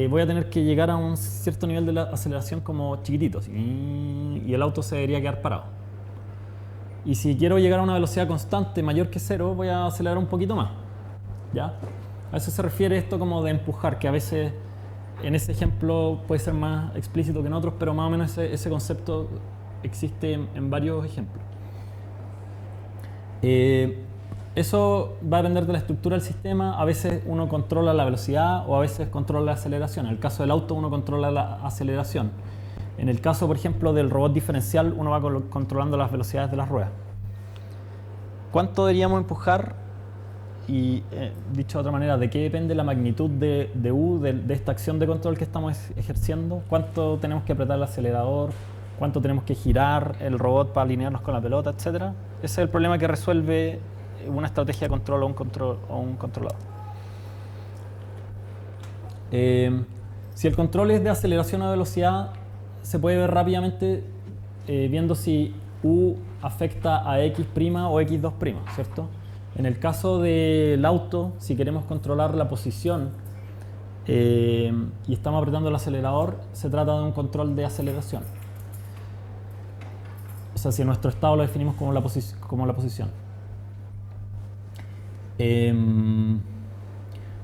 [SPEAKER 1] voy a tener que llegar a un cierto nivel de la aceleración como chiquitito, así, y el auto se debería quedar parado. Y si quiero llegar a una velocidad constante mayor que 0, voy a acelerar un poquito más. ¿Ya? A eso se refiere esto como de empujar, que a veces en ese ejemplo puede ser más explícito que en otros, pero más o menos ese concepto existe en varios ejemplos. Eso va a depender de la estructura del sistema. A veces uno controla la velocidad o a veces controla la aceleración. En el caso del auto uno controla la aceleración. En el caso, por ejemplo, del robot diferencial, uno va controlando las velocidades de las ruedas. ¿Cuánto deberíamos empujar? Y dicho de otra manera, ¿de qué depende la magnitud de U de esta acción de control que estamos ejerciendo? ¿Cuánto tenemos que apretar el acelerador? ¿Cuánto tenemos que girar el robot para alinearnos con la pelota, etcétera? Ese es el problema que resuelve una estrategia de control o un controlador. Si el control es de aceleración o velocidad, se puede ver rápidamente viendo si U afecta a X' o X2', ¿cierto? En el caso del auto, si queremos controlar la posición y estamos apretando el acelerador, se trata de un control de aceleración. O sea, si nuestro estado lo definimos como la posición.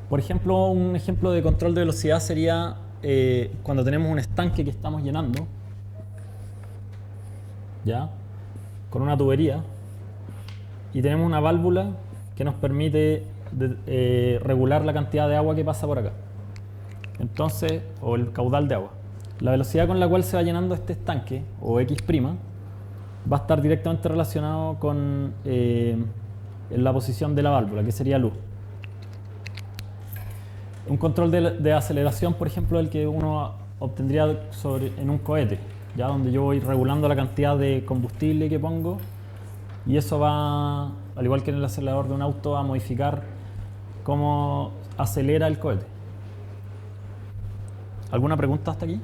[SPEAKER 1] Por ejemplo, un ejemplo de control de velocidad sería cuando tenemos un estanque que estamos llenando, ¿ya? Con una tubería, y tenemos una válvula que nos permite regular la cantidad de agua que pasa por acá. Entonces, o el caudal de agua. La velocidad con la cual se va llenando este estanque, o X', va a estar directamente relacionado con la posición de la válvula, que sería luz. Un control de aceleración, por ejemplo, el que uno obtendría en un cohete, ya donde yo voy regulando la cantidad de combustible que pongo, y eso va, al igual que en el acelerador de un auto, a modificar cómo acelera el cohete. ¿Alguna pregunta hasta aquí?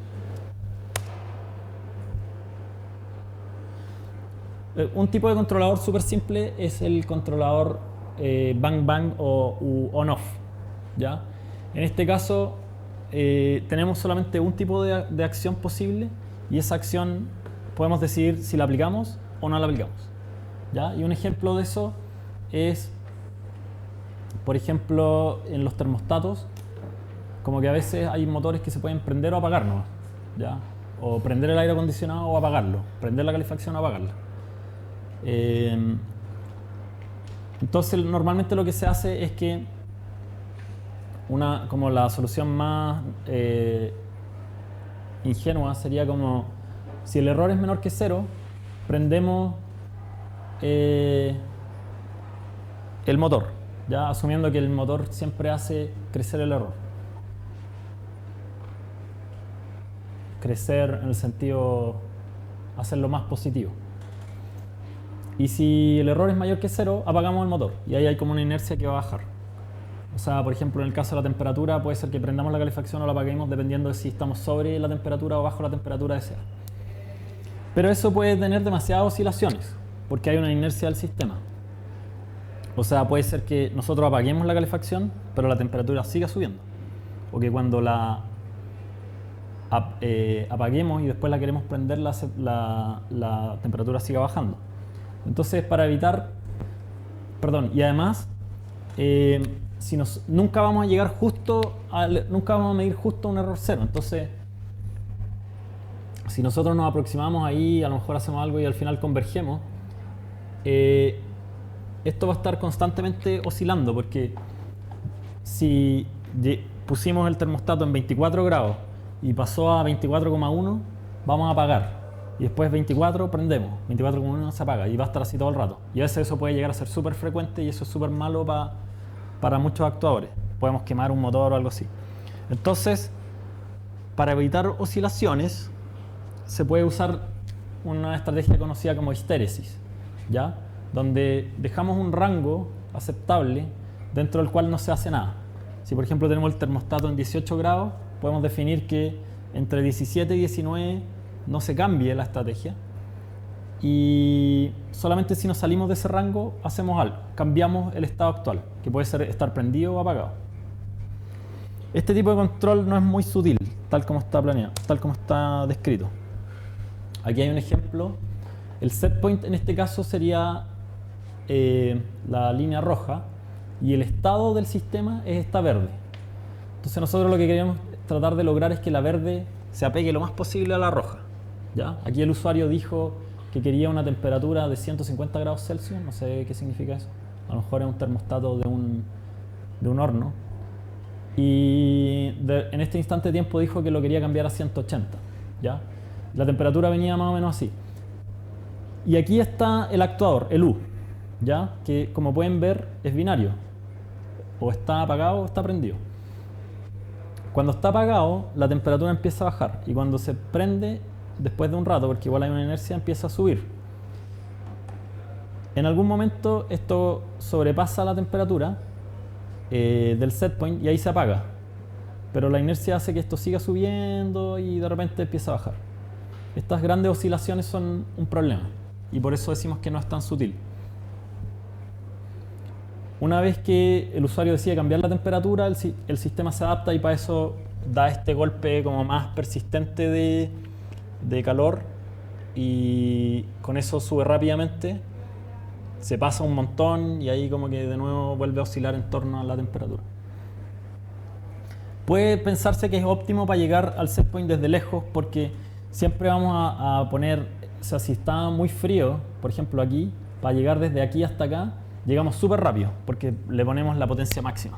[SPEAKER 1] Un tipo de controlador súper simple es el controlador bang-bang o on-off, ¿ya? En este caso tenemos solamente un tipo de acción posible, y esa acción podemos decidir si la aplicamos o no la aplicamos, ¿ya? Y un ejemplo de eso es, por ejemplo, en los termostatos, como que a veces hay motores que se pueden prender o apagar nomás, ¿ya? O prender el aire acondicionado o apagarlo, prender la calefacción o apagarla. Entonces normalmente lo que se hace es que como la solución más ingenua sería como, si el error es menor que 0, prendemos el motor, ya asumiendo que el motor siempre hace crecer el error. Crecer en el sentido hacerlo más positivo. Y si el error es mayor que 0, apagamos el motor, y ahí hay como una inercia que va a bajar. O sea, por ejemplo, en el caso de la temperatura, puede ser que prendamos la calefacción o la apaguemos dependiendo de si estamos sobre la temperatura o bajo la temperatura deseada. Pero eso puede tener demasiadas oscilaciones, porque hay una inercia del sistema. O sea, puede ser que nosotros apaguemos la calefacción, pero la temperatura siga subiendo. O que cuando la apaguemos y después la queremos prender, la temperatura siga bajando. Entonces, para evitar... Perdón, y además, nunca vamos a llegar nunca vamos a medir justo un error 0. Entonces, si nosotros nos aproximamos ahí, a lo mejor hacemos algo y al final convergemos, esto va a estar constantemente oscilando, porque si pusimos el termostato en 24 grados y pasó a 24,1, vamos a apagar. Y después 24 prendemos, 24,1 se apaga, y va a estar así todo el rato. Y a veces eso puede llegar a ser súper frecuente, y eso es súper malo para muchos actuadores. Podemos quemar un motor o algo así. Entonces, para evitar oscilaciones, se puede usar una estrategia conocida como histéresis, ¿ya? Donde dejamos un rango aceptable dentro del cual no se hace nada. Si por ejemplo tenemos el termostato en 18 grados, podemos definir que entre 17 y 19 no se cambie la estrategia, y solamente si nos salimos de ese rango hacemos algo, cambiamos el estado actual, que puede ser estar prendido o apagado. Este tipo de control no es muy sutil, tal como está planeado, tal como está descrito. Aquí hay un ejemplo. El set point en este caso sería la línea roja, y el estado del sistema es esta verde. Entonces nosotros lo que queremos tratar de lograr es que la verde se apegue lo más posible a la roja, ¿ya? Aquí el usuario dijo que quería una temperatura de 150 grados Celsius, no sé qué significa eso. A lo mejor es un termostato de un horno. Y en este instante de tiempo dijo que lo quería cambiar a 180, ¿ya? La temperatura venía más o menos así. Y aquí está el actuador, el U, ¿ya? Que como pueden ver es binario. O está apagado o está prendido. Cuando está apagado, la temperatura empieza a bajar. Y cuando se prende, después de un rato, porque igual hay una inercia, empieza a subir. En algún momento esto sobrepasa la temperatura del set point y ahí se apaga. Pero la inercia hace que esto siga subiendo y de repente empieza a bajar. Estas grandes oscilaciones son un problema y por eso decimos que no es tan sutil. Una vez que el usuario decide cambiar la temperatura, el sistema se adapta y para eso da este golpe como más persistente de calor y con eso sube rápidamente, se pasa un montón y ahí como que de nuevo vuelve a oscilar en torno a la temperatura. Puede pensarse que es óptimo para llegar al set point desde lejos porque siempre vamos a poner, o sea, si está muy frío, por ejemplo aquí, para llegar desde aquí hasta acá, llegamos súper rápido porque le ponemos la potencia máxima.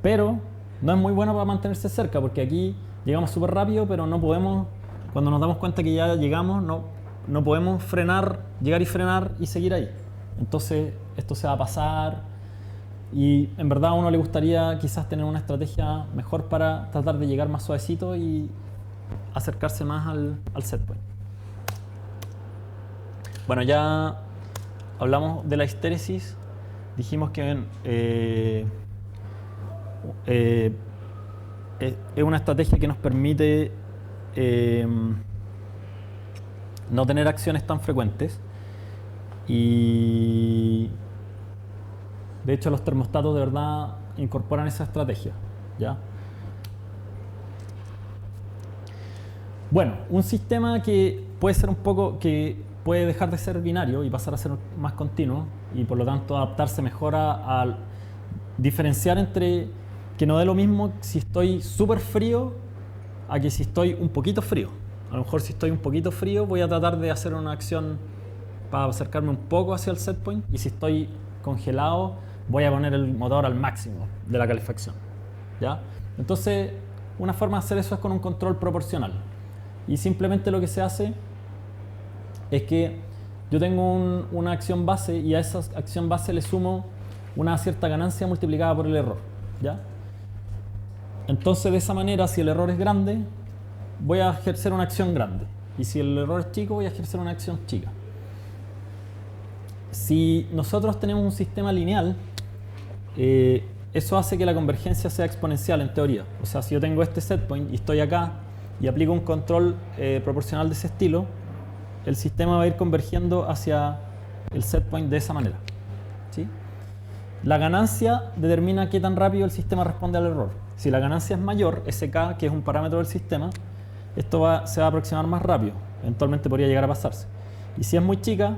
[SPEAKER 1] Pero no es muy bueno para mantenerse cerca porque aquí llegamos súper rápido, pero no podemos, cuando nos damos cuenta que ya llegamos, no podemos frenar, llegar y frenar y seguir ahí. Entonces esto se va a pasar y en verdad a uno le gustaría quizás tener una estrategia mejor para tratar de llegar más suavecito y acercarse más al set point. Bueno, ya hablamos de la histéresis, dijimos que es una estrategia que nos permite no tener acciones tan frecuentes y de hecho los termostatos de verdad incorporan esa estrategia, ¿ya? Bueno, un sistema que puede ser que puede dejar de ser binario y pasar a ser más continuo y por lo tanto adaptarse mejor a diferenciar entre que no dé lo mismo si estoy súper frío a que si estoy un poquito frío. A lo mejor si estoy un poquito frío voy a tratar de hacer una acción para acercarme un poco hacia el set point y si estoy congelado voy a poner el motor al máximo de la calefacción, ¿ya? Entonces una forma de hacer eso es con un control proporcional y simplemente lo que se hace es que yo tengo una acción base y a esa acción base le sumo una cierta ganancia multiplicada por el error, ¿ya? Entonces de esa manera si el error es grande voy a ejercer una acción grande y si el error es chico voy a ejercer una acción chica. Si nosotros tenemos un sistema lineal, eso hace que la convergencia sea exponencial en teoría. O sea, si yo tengo este set point y estoy acá y aplico un control proporcional de ese estilo, el sistema va a ir convergiendo hacia el set point de esa manera, ¿sí? La ganancia determina qué tan rápido el sistema responde al error. Si la ganancia es mayor, SK, que es un parámetro del sistema, esto se va a aproximar más rápido. Eventualmente podría llegar a pasarse. Y si es muy chica,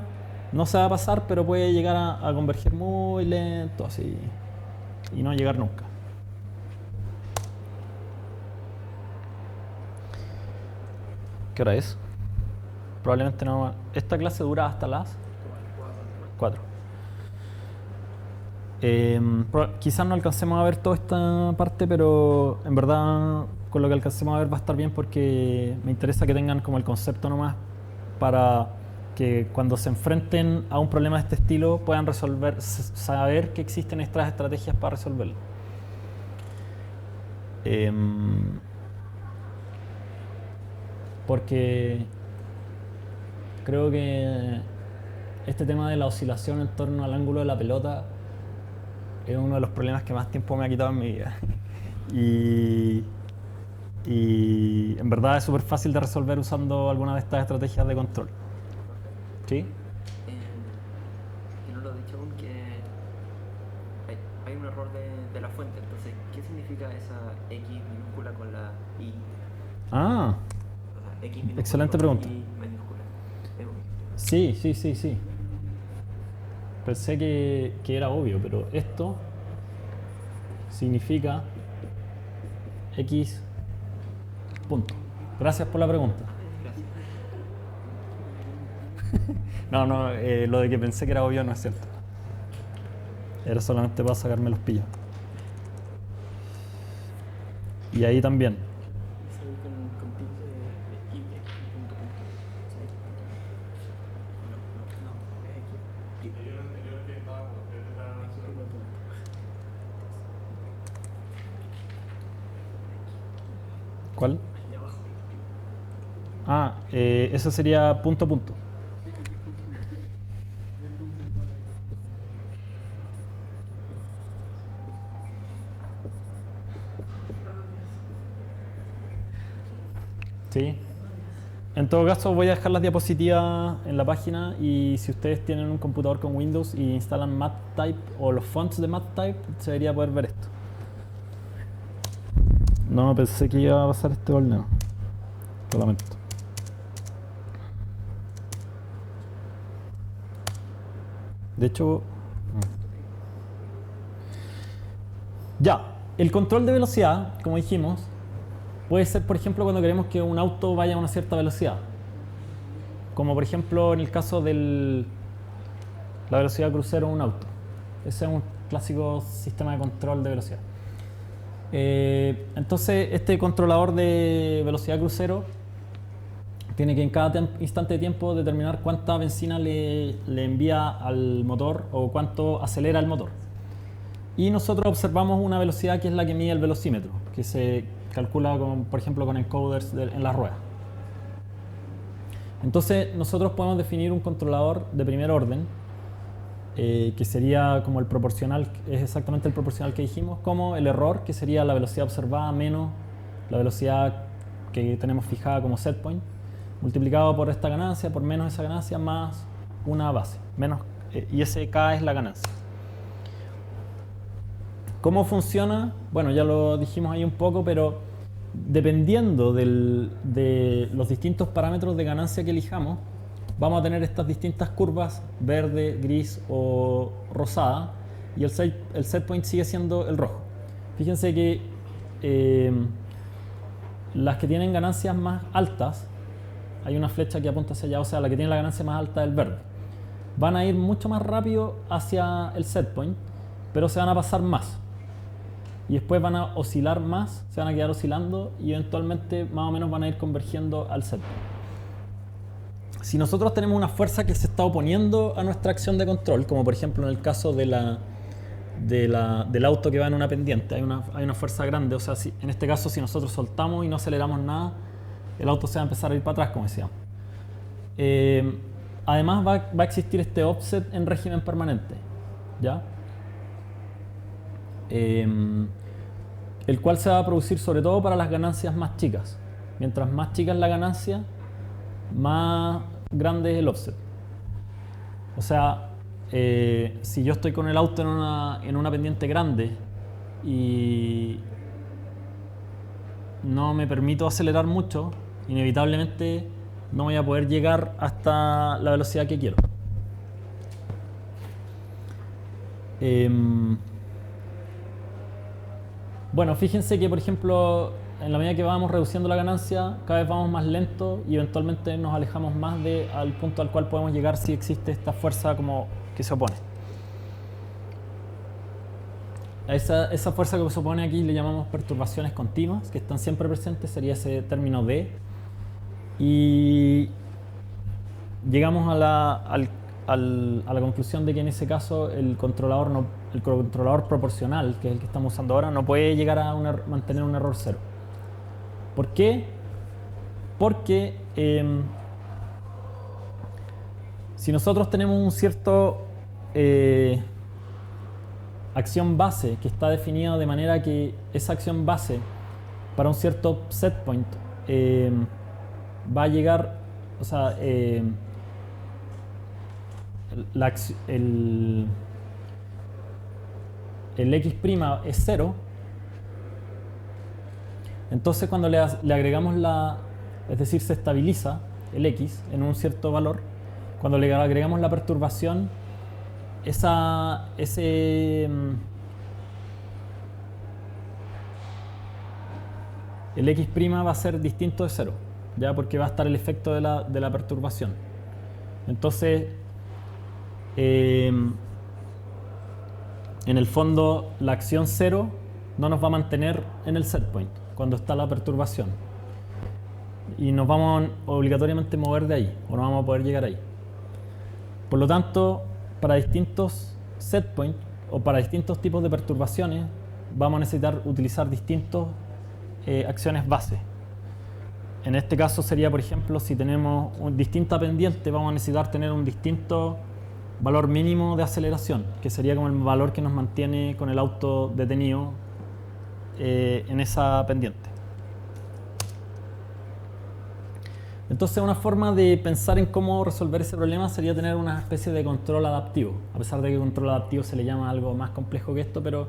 [SPEAKER 1] no se va a pasar, pero puede llegar a converger muy lento, así, y no llegar nunca. ¿Qué hora es? Probablemente no. Esta clase dura hasta las 4. Quizás no alcancemos a ver toda esta parte, pero en verdad con lo que alcancemos a ver va a estar bien porque me interesa que tengan como el concepto nomás para que cuando se enfrenten a un problema de este estilo puedan saber que existen estas estrategias para resolverlo. Porque creo que este tema de la oscilación en torno al ángulo de la pelota es uno de los problemas que más tiempo me ha quitado en mi vida. Y en verdad es súper fácil de resolver usando alguna de estas estrategias de control. ¿Sí?
[SPEAKER 5] Que no lo he dicho aún, que hay un error de la fuente. Entonces, ¿qué significa esa X minúscula con la I?
[SPEAKER 1] Ah,
[SPEAKER 5] O sea, X minúscula
[SPEAKER 1] excelente
[SPEAKER 5] con la
[SPEAKER 1] pregunta.
[SPEAKER 5] I mayúscula.
[SPEAKER 1] Sí. Pensé que era obvio, pero esto significa X punto. Gracias por la pregunta.
[SPEAKER 5] Gracias.
[SPEAKER 1] No, no, lo de que pensé que era obvio no es cierto. Era solamente para sacarme los pillos. Y ahí también.
[SPEAKER 5] Sí, con tips de y, punto, punto. ¿Sabes? No, es aquí.
[SPEAKER 2] Y yo no que estaba como que estaba
[SPEAKER 5] Punto, punto.
[SPEAKER 1] ¿Cuál?
[SPEAKER 5] Ahí abajo.
[SPEAKER 1] Ah, eso sería punto punto. Sí. En todo caso, voy a dejar las diapositivas en la página y si ustedes tienen un computador con Windows y instalan MathType o los fonts de MathType, se debería poder ver esto. No pensé que iba a pasar este torneo. Lo lamento. De hecho, ya, el control de velocidad, como dijimos, puede ser, por ejemplo, cuando queremos que un auto vaya a una cierta velocidad. Como por ejemplo en el caso de la velocidad crucero de un auto. Ese es un clásico sistema de control de velocidad. Entonces, este controlador de velocidad crucero tiene que en cada instante de tiempo determinar cuánta benzina le envía al motor o cuánto acelera el motor. Y nosotros observamos una velocidad que es la que mide el velocímetro, que se calcula, por ejemplo, con encoders en las ruedas. Entonces, nosotros podemos definir un controlador de primer orden, que sería como el proporcional, es exactamente el proporcional que dijimos, como el error, que sería la velocidad observada menos la velocidad que tenemos fijada como set point, multiplicado por esta ganancia, por menos esa ganancia, más una base, y ese K es la ganancia. ¿Cómo funciona? Bueno, ya lo dijimos ahí un poco, pero dependiendo de los distintos parámetros de ganancia que elijamos, vamos a tener estas distintas curvas, verde, gris o rosada, y el set point sigue siendo el rojo. Fíjense que las que tienen ganancias más altas, hay una flecha que apunta hacia allá, o sea, la que tiene la ganancia más alta del verde, van a ir mucho más rápido hacia el set point, pero se van a pasar más. Y después van a oscilar más, se van a quedar oscilando y eventualmente más o menos van a ir convergiendo al set point. Si nosotros tenemos una fuerza que se está oponiendo a nuestra acción de control, como por ejemplo en el caso del auto que va en una pendiente, hay una fuerza grande, o sea, en este caso si nosotros soltamos y no aceleramos nada, el auto se va a empezar a ir para atrás, como decíamos. Además va a existir este offset en régimen permanente, ¿ya? El cual se va a producir sobre todo para las ganancias más chicas. Mientras más chica es la ganancia, más grande es el offset. O sea, si yo estoy con el auto en una pendiente grande y no me permito acelerar mucho, inevitablemente no voy a poder llegar hasta la velocidad que quiero. Bueno, fíjense que por ejemplo, en la medida que vamos reduciendo la ganancia, cada vez vamos más lento y eventualmente nos alejamos más al punto al cual podemos llegar si existe esta fuerza como que se opone. A esa fuerza que se opone aquí le llamamos perturbaciones continuas, que están siempre presentes, sería ese término D. Y llegamos a la conclusión de que en ese caso el controlador proporcional, que es el que estamos usando ahora, no puede llegar a mantener un error cero. ¿Por qué? Porque si nosotros tenemos un cierto acción base que está definida de manera que esa acción base para un cierto set point va a llegar, o sea, el x' es 0, entonces cuando le agregamos es decir, se estabiliza el x en un cierto valor, cuando le agregamos la perturbación, el x' va a ser distinto de 0, ¿ya? Porque va a estar el efecto de la perturbación. Entonces, en el fondo, la acción 0 no nos va a mantener en el setpoint cuando está la perturbación. Y nos vamos a obligatoriamente mover de ahí, o no vamos a poder llegar ahí. Por lo tanto, para distintos setpoints o para distintos tipos de perturbaciones, vamos a necesitar utilizar distintas acciones base. En este caso sería, por ejemplo, si tenemos una distinta pendiente, vamos a necesitar tener un distinto valor mínimo de aceleración, que sería como el valor que nos mantiene con el auto detenido en esa pendiente. Entonces, una forma de pensar en cómo resolver ese problema sería tener una especie de control adaptivo, a pesar de que control adaptivo se le llama algo más complejo que esto, pero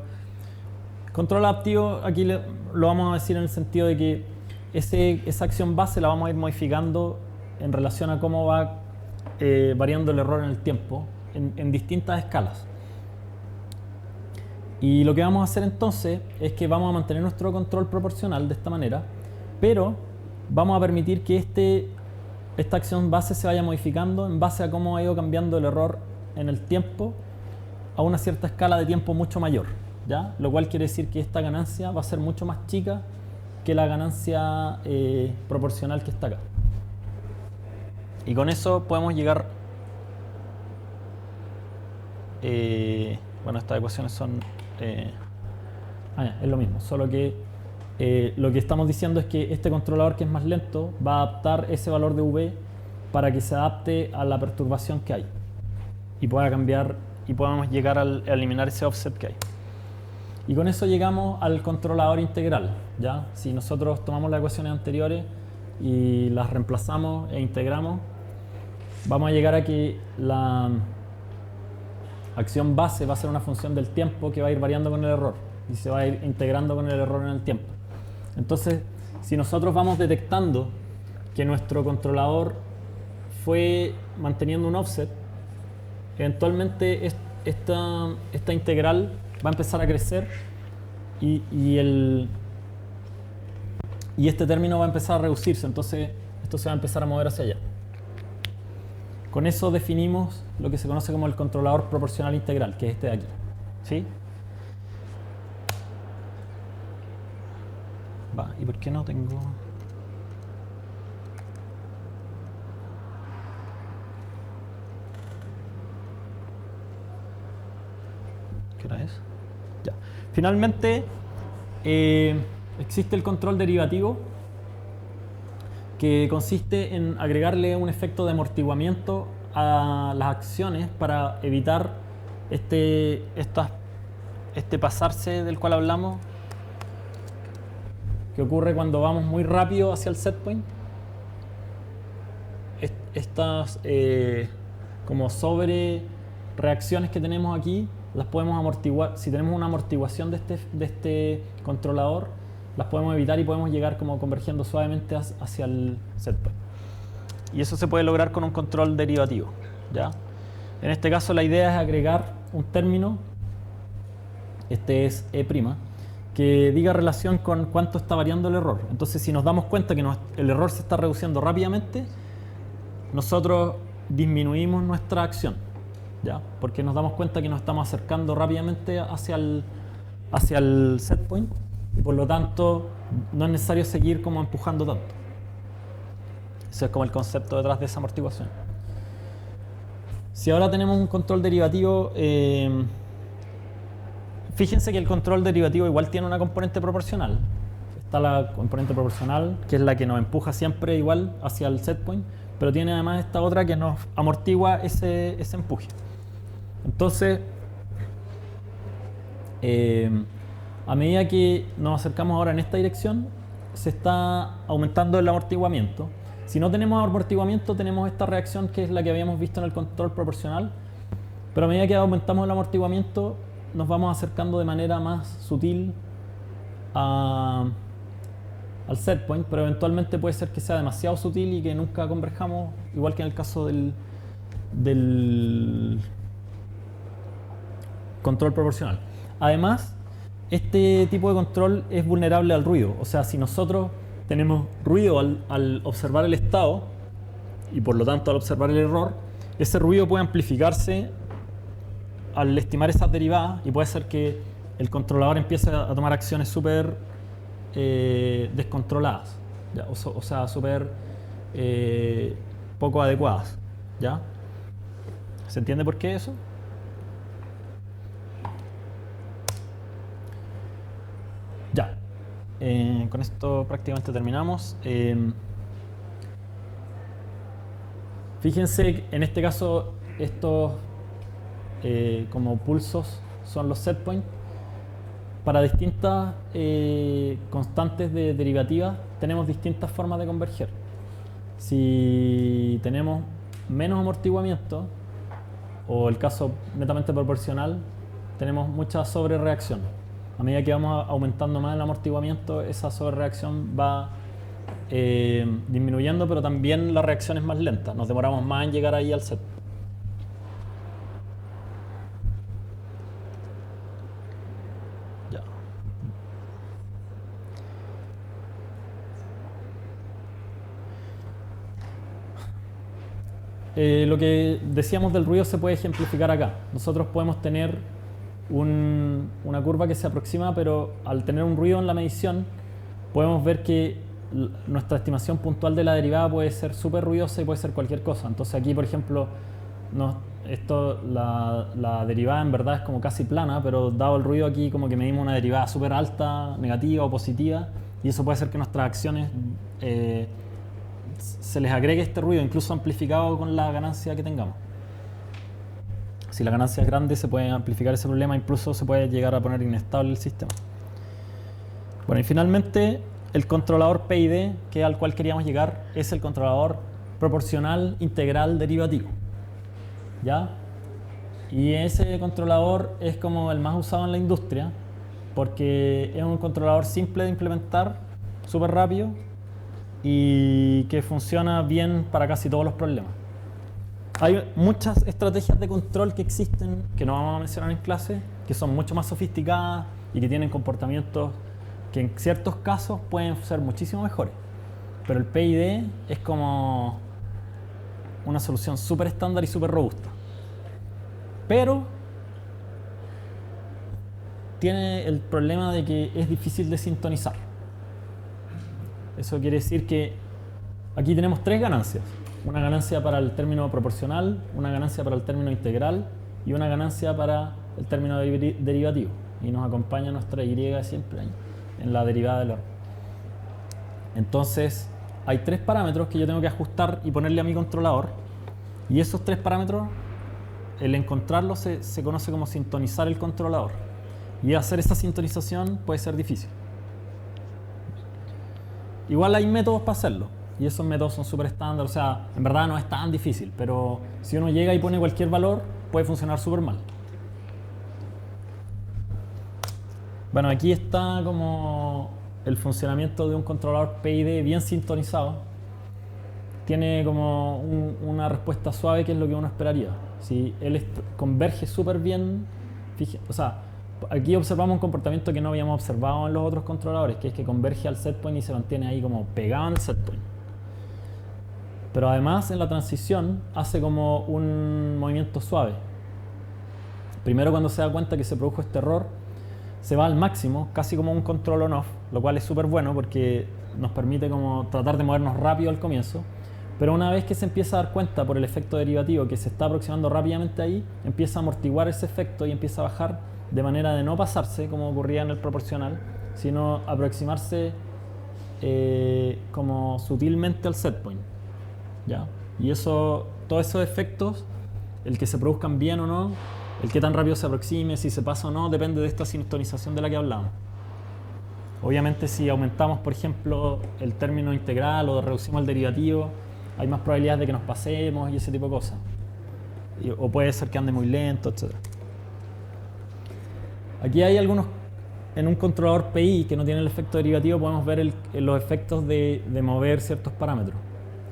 [SPEAKER 1] control adaptivo aquí lo vamos a decir en el sentido de que esa acción base la vamos a ir modificando en relación a cómo va variando el error en el tiempo en distintas escalas. Y lo que vamos a hacer entonces es que vamos a mantener nuestro control proporcional de esta manera, pero vamos a permitir que esta acción base se vaya modificando en base a cómo ha ido cambiando el error en el tiempo a una cierta escala de tiempo mucho mayor, ¿ya? Lo cual quiere decir que esta ganancia va a ser mucho más chica que la ganancia proporcional que está acá. Y con eso podemos llegar... bueno, estas ecuaciones son... es lo mismo, solo que lo que estamos diciendo es que este controlador, que es más lento, va a adaptar ese valor de V para que se adapte a la perturbación que hay y pueda cambiar y podamos llegar a eliminar ese offset que hay. Y con eso llegamos al controlador integral, ¿ya? Si nosotros tomamos las ecuaciones anteriores y las reemplazamos e integramos, vamos a llegar a que la acción base va a ser una función del tiempo que va a ir variando con el error y se va a ir integrando con el error en el tiempo. Entonces, si nosotros vamos detectando que nuestro controlador fue manteniendo un offset, eventualmente esta integral va a empezar a crecer y este término va a empezar a reducirse, entonces esto se va a empezar a mover hacia allá. Con eso definimos lo que se conoce como el controlador proporcional integral, que es este de aquí. ¿Sí? Va, ¿y por qué no tengo...? ¿Qué hora es? Ya. Finalmente, existe el control derivativo, que consiste en agregarle un efecto de amortiguamiento a las acciones para evitar este pasarse del cual hablamos, que ocurre cuando vamos muy rápido hacia el setpoint. Estas como sobre reacciones que tenemos aquí las podemos amortiguar. Si tenemos una amortiguación de este controlador, las podemos evitar y podemos llegar como convergiendo suavemente hacia el setpoint. Y eso se puede lograr con un control derivativo, ¿ya? En este caso la idea es agregar un término, este es E', que diga relación con cuánto está variando el error. Entonces, si nos damos cuenta que el error se está reduciendo rápidamente, nosotros disminuimos nuestra acción, ¿ya? Porque nos damos cuenta que nos estamos acercando rápidamente hacia el setpoint y por lo tanto no es necesario seguir como empujando tanto. Ese es como el concepto detrás de esa amortiguación. Si ahora tenemos un control derivativo, fíjense que el control derivativo igual tiene una componente proporcional. Está la componente proporcional, que es la que nos empuja siempre igual hacia el setpoint, pero tiene además esta otra que nos amortigua ese empuje. Entonces, a medida que nos acercamos ahora en esta dirección, se está aumentando el amortiguamiento. Si no tenemos amortiguamiento, tenemos esta reacción que es la que habíamos visto en el control proporcional, pero a medida que aumentamos el amortiguamiento, nos vamos acercando de manera más sutil al setpoint, pero eventualmente puede ser que sea demasiado sutil y que nunca converjamos, igual que en el caso del control proporcional. Además, este tipo de control es vulnerable al ruido, o sea, si nosotros tenemos ruido al observar el estado y por lo tanto al observar el error, ese ruido puede amplificarse al estimar esas derivadas y puede ser que el controlador empiece a tomar acciones súper descontroladas, ¿ya? O sea, súper poco adecuadas, ¿ya? ¿Se entiende por qué eso? Ya, con esto prácticamente terminamos. Fíjense, en este caso, estos como pulsos son los set points. Para distintas constantes de derivativas tenemos distintas formas de converger. Si tenemos menos amortiguamiento, o el caso netamente proporcional, tenemos mucha sobrereacción. A medida que vamos aumentando más el amortiguamiento, esa sobrereacción va disminuyendo, pero también la reacción es más lenta. Nos demoramos más en llegar ahí al set. Ya. Lo que decíamos del ruido se puede ejemplificar acá. Nosotros podemos tener una curva que se aproxima, pero al tener un ruido en la medición, podemos ver que nuestra estimación puntual de la derivada puede ser súper ruidosa y puede ser cualquier cosa. Entonces aquí, por ejemplo, la derivada en verdad es como casi plana, pero dado el ruido aquí como que medimos una derivada súper alta, negativa o positiva, y eso puede hacer que nuestras acciones se les agregue este ruido, incluso amplificado con la ganancia que tengamos. Si la ganancia es grande, se puede amplificar ese problema, incluso se puede llegar a poner inestable el sistema. Bueno, y finalmente el controlador PID, que al cual queríamos llegar, es el controlador proporcional integral derivativo, ¿ya? Y ese controlador es como el más usado en la industria, porque es un controlador simple de implementar, súper rápido, y que funciona bien para casi todos los problemas. Hay muchas estrategias de control que existen, que no vamos a mencionar en clase, que son mucho más sofisticadas y que tienen comportamientos que en ciertos casos pueden ser muchísimo mejores. Pero el PID es como una solución súper estándar y súper robusta. Pero tiene el problema de que es difícil de sintonizar. Eso quiere decir que aquí tenemos tres ganancias. Una ganancia para el término proporcional, una ganancia para el término integral y una ganancia para el término derivativo. Y nos acompaña nuestra Y siempre ahí, en la derivada del orden. Entonces, hay tres parámetros que yo tengo que ajustar y ponerle a mi controlador. Y esos tres parámetros, el encontrarlos se conoce como sintonizar el controlador. Y hacer esa sintonización puede ser difícil. Igual hay métodos para hacerlo. Y esos métodos son súper estándar, o sea, en verdad no es tan difícil, pero si uno llega y pone cualquier valor, puede funcionar súper mal. Bueno, aquí está como el funcionamiento de un controlador PID bien sintonizado. Tiene como una respuesta suave, que es lo que uno esperaría. Si él converge súper bien, o sea, aquí observamos un comportamiento que no habíamos observado en los otros controladores, que es que converge al setpoint y se mantiene ahí como pegado en el setpoint. Pero además en la transición hace como un movimiento suave. Primero, cuando se da cuenta que se produjo este error, se va al máximo, casi como un control on-off, lo cual es súper bueno porque nos permite como tratar de movernos rápido al comienzo. Pero una vez que se empieza a dar cuenta por el efecto derivativo que se está aproximando rápidamente ahí, empieza a amortiguar ese efecto y empieza a bajar de manera de no pasarse como ocurría en el proporcional, sino aproximarse como sutilmente al setpoint. ¿Ya? Y eso, todos esos efectos, el que se produzcan bien o no, el que tan rápido se aproxime, si se pasa o no, depende de esta sintonización de la que hablamos. Obviamente, si aumentamos, por ejemplo, el término integral o reducimos el derivativo, hay más probabilidades de que nos pasemos y ese tipo de cosas. O puede ser que ande muy lento, etc. Aquí hay algunos, en un controlador PI que no tiene el efecto derivativo, podemos ver los efectos de mover ciertos parámetros.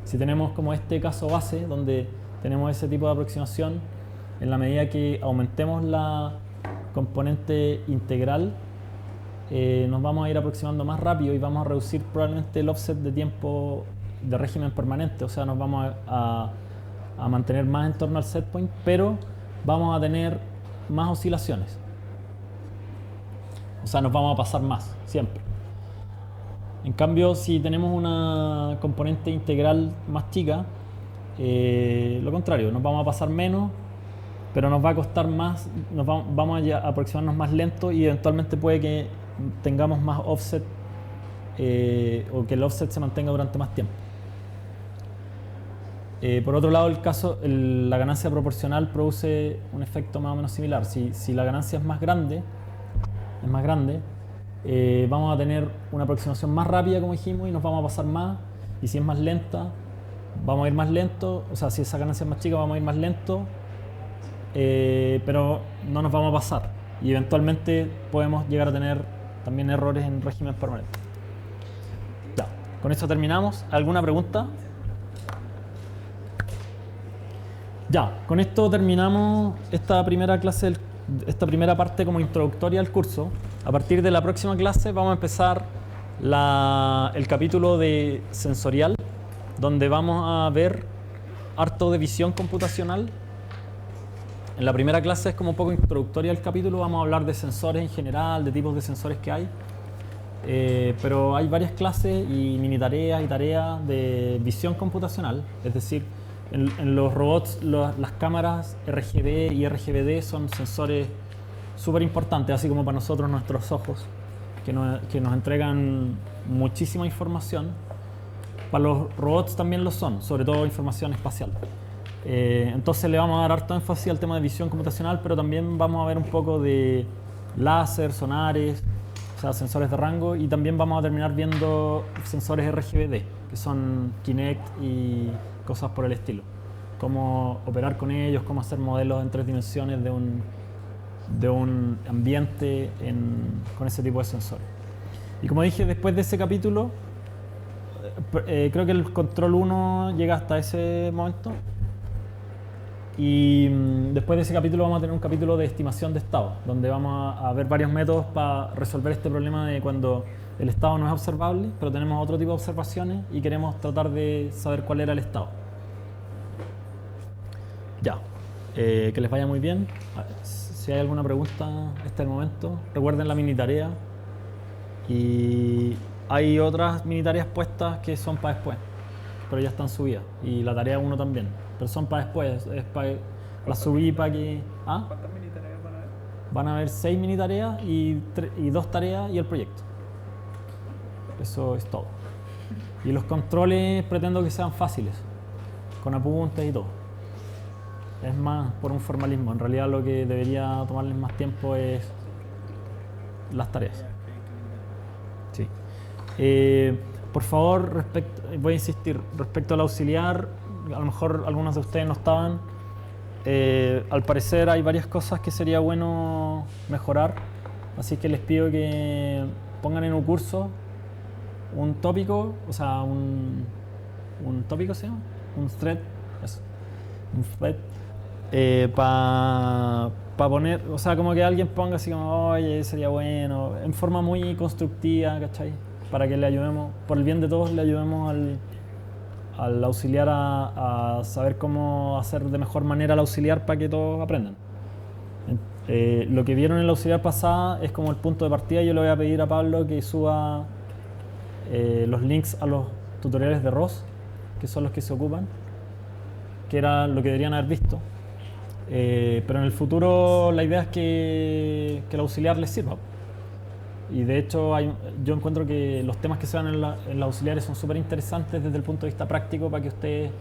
[SPEAKER 1] Si tenemos como este caso base, donde tenemos ese tipo de aproximación, en la medida que aumentemos la componente integral, nos vamos a ir aproximando más rápido y vamos a reducir probablemente el offset de tiempo de régimen permanente, o sea, nos vamos a a mantener más en torno al set point, pero vamos a tener más oscilaciones. O sea, nos vamos a pasar más, siempre. En cambio, si tenemos una componente integral más chica, lo contrario, nos vamos a pasar menos, pero nos va a costar más, vamos a aproximarnos más lento y eventualmente puede que tengamos más offset o que el offset se mantenga durante más tiempo. Por otro lado, la ganancia proporcional produce un efecto más o menos similar. Si la ganancia es más grande, vamos a tener una aproximación más rápida, como dijimos, y nos vamos a pasar más. Y si es más lenta, vamos a ir más lento. O sea, si esa ganancia es más chica, vamos a ir más lento, pero no nos vamos a pasar. Y eventualmente podemos llegar a tener también errores en régimen permanente. Ya, con esto terminamos. ¿Alguna pregunta? Ya, con esto terminamos esta primera clase, esta primera parte como introductoria al curso. A partir de la próxima clase vamos a empezar el capítulo de sensorial, donde vamos a ver harto de visión computacional. En la primera clase es como un poco introductoria al capítulo, vamos a hablar de sensores en general, de tipos de sensores que hay. Pero hay varias clases y mini tareas y tareas de visión computacional, es decir, en los robots las cámaras RGB y RGBD son sensores súper importantes, así como para nosotros nuestros ojos, que nos entregan muchísima información. Para los robots también lo son, sobre todo información espacial. Entonces le vamos a dar harto énfasis al tema de visión computacional, pero también vamos a ver un poco de láser, sonares, o sea, sensores de rango, y también vamos a terminar viendo sensores RGBD, que son Kinect y cosas por el estilo. Cómo operar con ellos, cómo hacer modelos en 3 dimensiones de un ambiente con ese tipo de sensores. Y como dije, después de ese capítulo, creo que el control 1 llega hasta ese momento. Y después de ese capítulo vamos a tener un capítulo de estimación de estado, donde vamos a ver varios métodos para resolver este problema de cuando el estado no es observable, pero tenemos otro tipo de observaciones y queremos tratar de saber cuál era el estado. Ya, que les vaya muy bien. Si hay alguna pregunta, este es el momento. Recuerden la mini tarea. Y hay otras mini tareas puestas que son para después, pero ya están subidas. Y la tarea 1 también, pero son para después. Las subí para que... ¿Ah?
[SPEAKER 3] ¿Cuántas mini tareas van a haber?
[SPEAKER 1] Van a haber 6 mini tareas y 2 tareas y el proyecto. Eso es todo. Y los controles pretendo que sean fáciles, con apuntes y todo. Es más por un formalismo. En realidad lo que debería tomarles más tiempo es las tareas. Sí. Por favor, voy a insistir, respecto al auxiliar, a lo mejor algunos de ustedes no estaban. Al parecer hay varias cosas que sería bueno mejorar, así que les pido que pongan en un curso un tópico, o sea, un tópico se llama, un thread, eso, un thread, para poner, o sea, como que alguien ponga así como, oye, sería bueno, en forma muy constructiva, ¿cachai? Para que le ayudemos, por el bien de todos, le ayudemos al auxiliar a saber cómo hacer de mejor manera al auxiliar para que todos aprendan. Lo que vieron en la auxiliar pasada es como el punto de partida. Yo le voy a pedir a Pablo que suba los links a los tutoriales de ROS, que son los que se ocupan, que era lo que deberían haber visto. Pero en el futuro la idea es que el auxiliar les sirva. Y de hecho yo encuentro que los temas que se dan en los auxiliares son súper interesantes desde el punto de vista práctico para que ustedes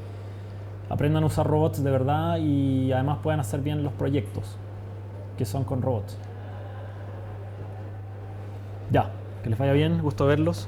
[SPEAKER 1] aprendan a usar robots de verdad y además puedan hacer bien los proyectos que son con robots. Ya, que les vaya bien, gusto verlos.